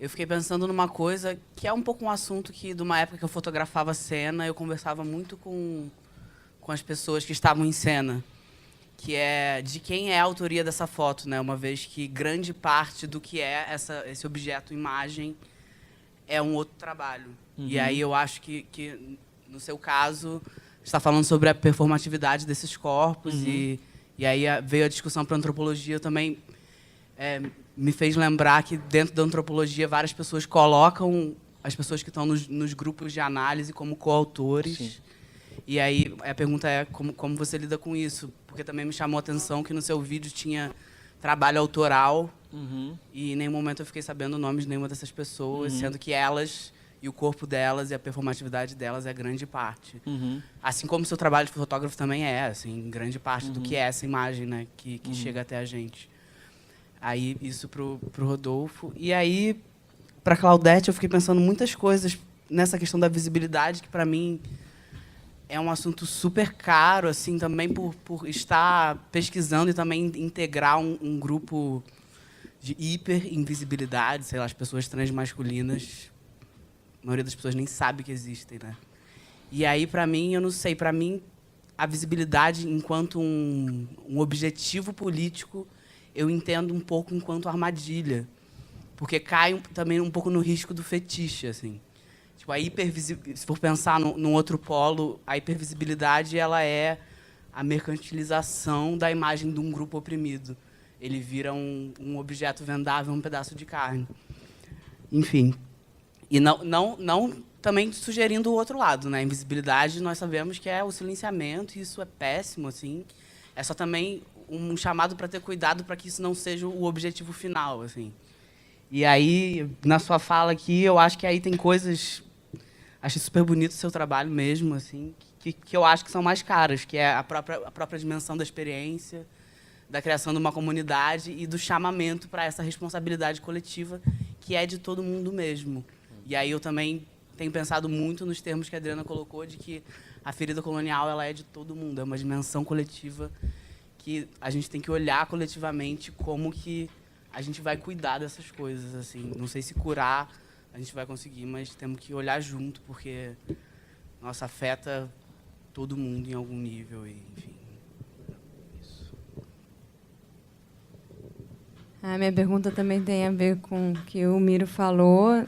Eu fiquei pensando numa coisa que é um pouco um assunto que, de uma época que eu fotografava cena, eu conversava muito com as pessoas que estavam em cena, que é de quem é a autoria dessa foto, né? Uma vez que grande parte do que é esse objeto imagem é um outro trabalho. Uhum. E aí eu acho que no seu caso, está falando sobre a performatividade desses corpos. Uhum. E aí veio a discussão para a antropologia também. Me fez lembrar que dentro da antropologia várias pessoas colocam as pessoas que estão nos grupos de análise como coautores. Sim. E aí a pergunta é como você lida com isso? Porque também me chamou a atenção que no seu vídeo tinha trabalho autoral. Uhum. E em nenhum momento eu fiquei sabendo o nome de nenhuma dessas pessoas, sendo que elas e o corpo delas e a performatividade delas é grande parte. Uhum. Assim como o seu trabalho de fotógrafo também assim, grande parte do que é essa imagem, né, que chega até a gente. Aí, isso pro Rodolfo. E aí, para Claudete, eu fiquei pensando muitas coisas nessa questão da visibilidade, que, para mim, é um assunto super caro, assim, também por estar pesquisando e também integrar um grupo de hiper-invisibilidade, sei lá, as pessoas transmasculinas. A maioria das pessoas nem sabe que existem, né? E aí, para mim, eu não sei, para mim, a visibilidade enquanto um objetivo político, eu entendo um pouco enquanto armadilha, porque cai também um pouco no risco do fetiche, assim. Tipo, se for pensar num outro polo, a hipervisibilidade, ela é a mercantilização da imagem de um grupo oprimido. Ele vira um objeto vendável, um pedaço de carne. Enfim. E não também sugerindo o outro lado, né? A invisibilidade, nós sabemos que é o silenciamento, e isso é péssimo, assim. É só também um chamado para ter cuidado para que isso não seja o objetivo final, assim. E aí, na sua fala aqui, eu acho que aí tem coisas... Achei super bonito o seu trabalho mesmo, assim, que eu acho que são mais caras, que é a própria dimensão da experiência, da criação de uma comunidade e do chamamento para essa responsabilidade coletiva, que é de todo mundo mesmo. E aí eu também tenho pensado muito nos termos que a Adriana colocou, de que a ferida colonial ela é de todo mundo, é uma dimensão coletiva que a gente tem que olhar coletivamente como que a gente vai cuidar dessas coisas, assim. Não sei se curar a gente vai conseguir, mas temos que olhar junto, porque nossa, afeta todo mundo em algum nível, e, enfim. Isso. A minha pergunta também tem a ver com o que o Miro falou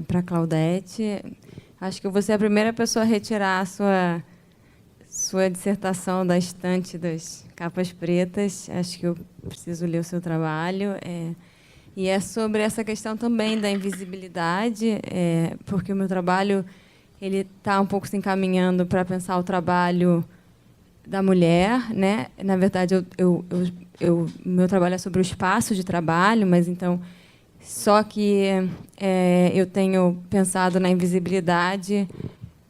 para a Claudete. Acho que você é a primeira pessoa a retirar a sua dissertação da estante das capas pretas. Acho que eu preciso ler o seu trabalho. E é sobre essa questão também da invisibilidade, porque o meu trabalho ele está um pouco se encaminhando para pensar o trabalho da mulher, né? Na verdade, meu trabalho é sobre o espaço de trabalho, mas então só que eu tenho pensado na invisibilidade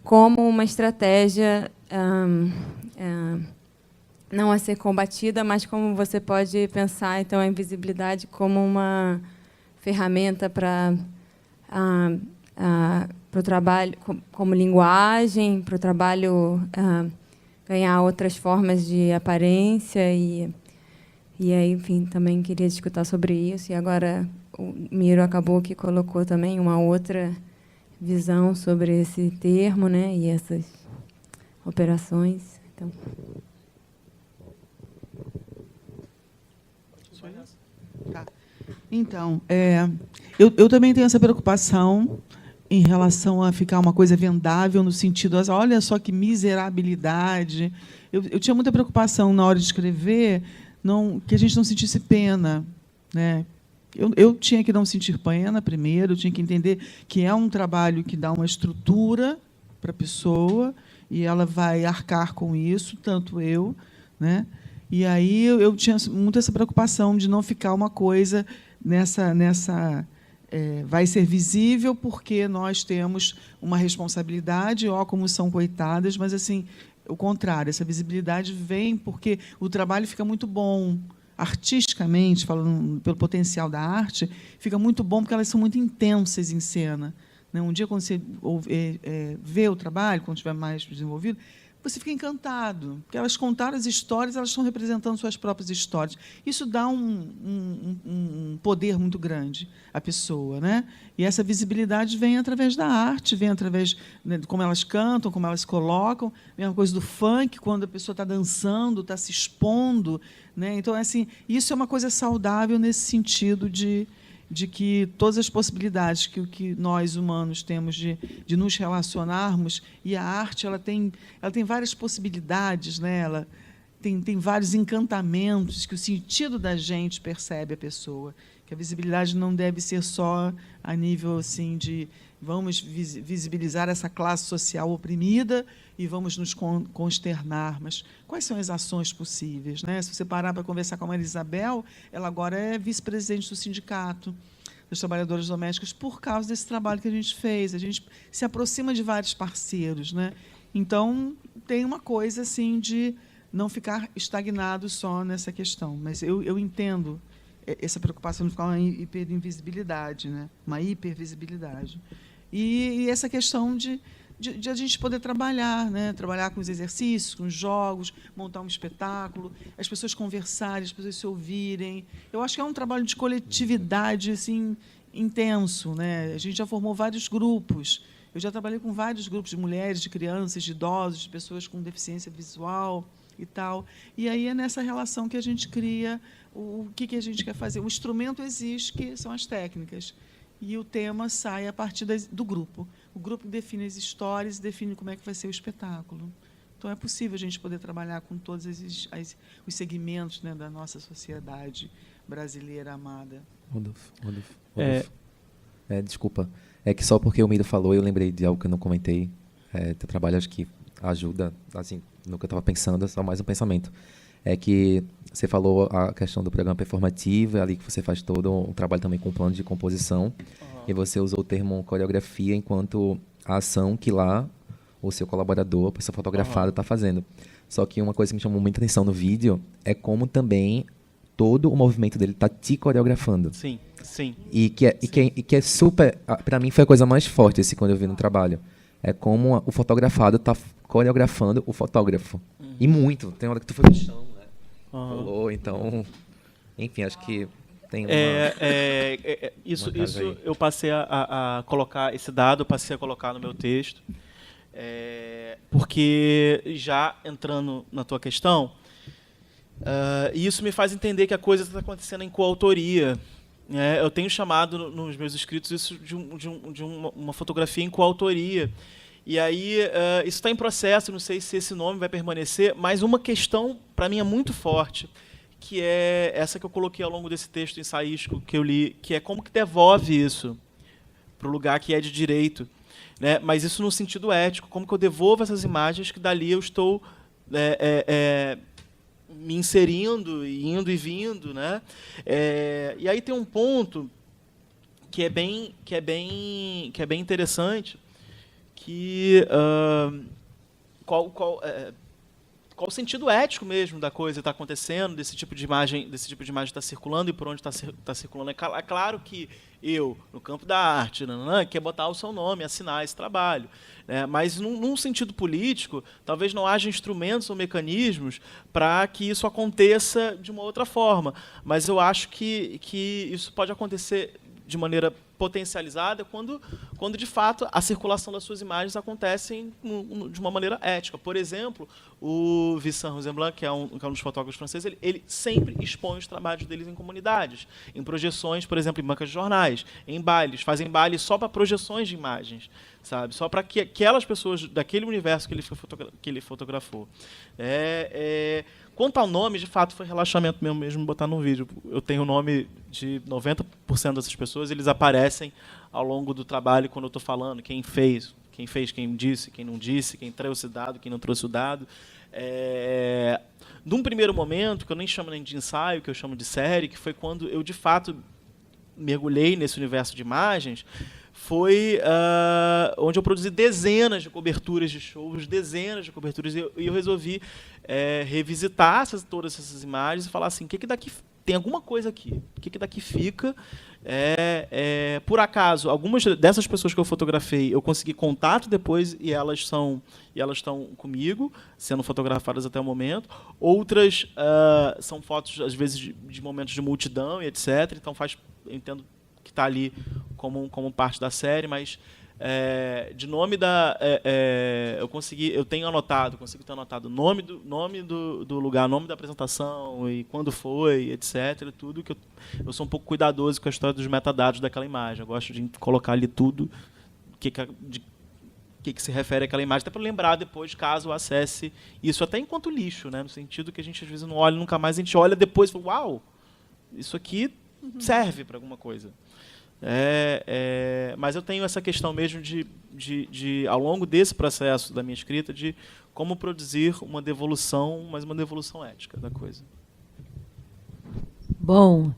como uma estratégia não a ser combatida, mas como você pode pensar então a invisibilidade como uma ferramenta para o trabalho, como linguagem, para o trabalho ganhar outras formas de aparência e aí, enfim, também queria discutir sobre isso. E agora o Miro acabou que colocou também uma outra visão sobre esse termo, né, e essas operações. Então, tá. Então, eu também tenho essa preocupação em relação a ficar uma coisa vendável no sentido, olha só que miserabilidade. Eu tinha muita preocupação na hora de escrever, que a gente não sentisse pena, né? Eu tinha que não sentir pena primeiro, eu tinha que entender que é um trabalho que dá uma estrutura para a pessoa e ela vai arcar com isso, tanto eu, né? E aí eu tinha muito essa preocupação de não ficar uma coisa vai ser visível porque nós temos uma responsabilidade, como são coitadas, mas assim, o contrário, essa visibilidade vem porque o trabalho fica muito bom. Artisticamente, falando pelo potencial da arte, fica muito bom porque elas são muito intensas em cena. Um dia, quando você vê o trabalho, quando estiver mais desenvolvido, você fica encantado, porque elas contaram as histórias, elas estão representando suas próprias histórias. Isso dá um poder muito grande à pessoa, né? E essa visibilidade vem através da arte, vem através de como elas cantam, como elas se colocam, a mesma coisa do funk, quando a pessoa está dançando, está se expondo, né? Então, assim, isso é uma coisa saudável nesse sentido de que todas as possibilidades que nós humanos temos de nos relacionarmos, e a arte ela tem várias possibilidades, né? Ela tem vários encantamentos que o sentido da gente percebe a pessoa, que a visibilidade não deve ser só a nível assim de vamos visibilizar essa classe social oprimida e vamos nos consternar, mas quais são as ações possíveis, né? Se você parar para conversar com a Maria Isabel, ela agora é vice-presidente do Sindicato das Trabalhadoras Domésticas por causa desse trabalho que a gente fez. A gente se aproxima de vários parceiros, né? Então, tem uma coisa assim de não ficar estagnado só nessa questão, mas eu entendo essa preocupação de ficar uma hiperinvisibilidade, né? Uma hipervisibilidade. E essa questão de a gente poder trabalhar, né? Trabalhar com os exercícios, com os jogos, montar um espetáculo, as pessoas conversarem, as pessoas se ouvirem. Eu acho que é um trabalho de coletividade assim, intenso, né? A gente já formou vários grupos. Eu já trabalhei com vários grupos de mulheres, de crianças, de idosos, de pessoas com deficiência visual e tal. E aí é nessa relação que a gente cria o que a gente quer fazer. O instrumento existe, que são as técnicas. E o tema sai a partir do grupo. O grupo define as histórias, define como é que vai ser o espetáculo. Então, é possível a gente poder trabalhar com todos os segmentos, né, da nossa sociedade brasileira amada. Rodolfo. Desculpa. É que só porque o Miro falou, eu lembrei de algo que eu não comentei. Teu trabalho, acho que ajuda, assim, no que eu estava pensando, é só mais um pensamento. É que você falou a questão do programa performativo, é ali que você faz todo um trabalho também com plano de composição, e você usou o termo coreografia enquanto a ação que lá o seu colaborador, a pessoa fotografada, está fazendo. Só que uma coisa que me chamou muita atenção no vídeo é como também todo o movimento dele está te coreografando. Sim, sim. E que é super... Para mim foi a coisa mais forte assim, quando eu vi no trabalho. É como o fotografado está coreografando o fotógrafo. E muito. Tem hora que tu foi no chão, né? Rolou, então... Enfim, acho que tem uma... Isso eu passei a colocar, esse dado eu passei a colocar no meu texto, porque já entrando na tua questão, isso me faz entender que a coisa está acontecendo em coautoria. Eu tenho chamado nos meus escritos isso de uma fotografia em coautoria. E aí, isso está em processo, não sei se esse nome vai permanecer, mas uma questão, para mim, é muito forte, que é essa que eu coloquei ao longo desse texto ensaístico que eu li, que é como que devolve isso para o lugar que é de direito, né? Mas isso no sentido ético, como que eu devolvo essas imagens que dali eu estou me inserindo, indo e vindo, né? E aí tem um ponto que é bem interessante, que qual o sentido ético mesmo da coisa que está acontecendo, desse tipo de imagem está circulando e por onde está circulando. É claro que eu, no campo da arte, quer botar o seu nome, assinar esse trabalho, né? Mas, num sentido político, talvez não haja instrumentos ou mecanismos para que isso aconteça de uma outra forma. Mas eu acho que isso pode acontecer de maneira potencializada quando de fato a circulação das suas imagens acontece de uma maneira ética. Por exemplo, o Vincent Rosenblanc, que é um dos fotógrafos franceses, ele sempre expõe os trabalhos deles em comunidades, em projeções, por exemplo, em bancas de jornais, em bailes, fazem bailes só para projeções de imagens, sabe? Só para que aquelas pessoas daquele universo que ele fotografou. Quanto ao nome, de fato, foi relaxamento mesmo botar no vídeo. Eu tenho o nome de 90% dessas pessoas, eles aparecem ao longo do trabalho quando eu estou falando, quem fez, quem disse, quem não disse, quem trouxe o dado, quem não trouxe o dado. Num primeiro momento, que eu nem chamo nem de ensaio, que eu chamo de série, que foi quando eu, de fato, mergulhei nesse universo de imagens, foi onde eu produzi dezenas de coberturas de shows, dezenas de coberturas, e eu resolvi revisitar todas essas imagens e falar assim, o que daqui tem alguma coisa aqui, o que daqui fica. Por acaso, algumas dessas pessoas que eu fotografei, eu consegui contato depois e elas estão comigo, sendo fotografadas até o momento. Outras são fotos, às vezes, de momentos de multidão e etc. Então, eu entendo que está ali como parte da série, mas de nome eu tenho anotado, consigo ter anotado nome do lugar, nome da apresentação e quando foi, etc. Tudo que eu sou um pouco cuidadoso com a história dos metadados daquela imagem. Eu gosto de colocar ali tudo que se refere àquela imagem, até para lembrar depois, caso acesse isso, até enquanto lixo, né? No sentido que a gente às vezes não olha nunca mais, a gente olha depois e fala, uau, isso aqui serve para alguma coisa. Mas eu tenho essa questão mesmo de, ao longo desse processo da minha escrita, de como produzir uma devolução, mas uma devolução ética da coisa. Bom,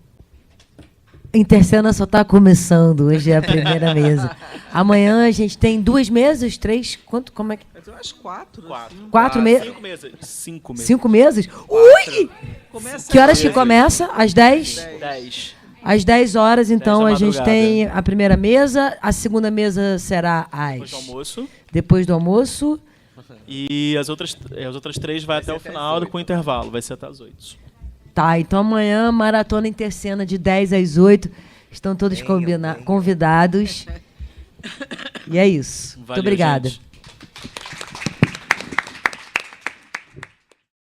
Intercena só está começando, hoje é a primeira mesa. Amanhã a gente tem 2 mesas, 3, como é que... Eu acho 4. 4 mesas? 5 mesas. 5 mesas. 5 mesas? Ui! Que horas que começa? Às 10? 10. Às 10 horas, então, 10 a da gente madrugada. tem a primeira mesa, a segunda mesa será Depois do almoço. depois do almoço. E as outras 3 vai até o final, com intervalo, vai ser até as 8. Tá, então amanhã, maratona Intercena de 10 às 8. Estão todos convidados. E é isso. Valeu, Muito obrigada. gente.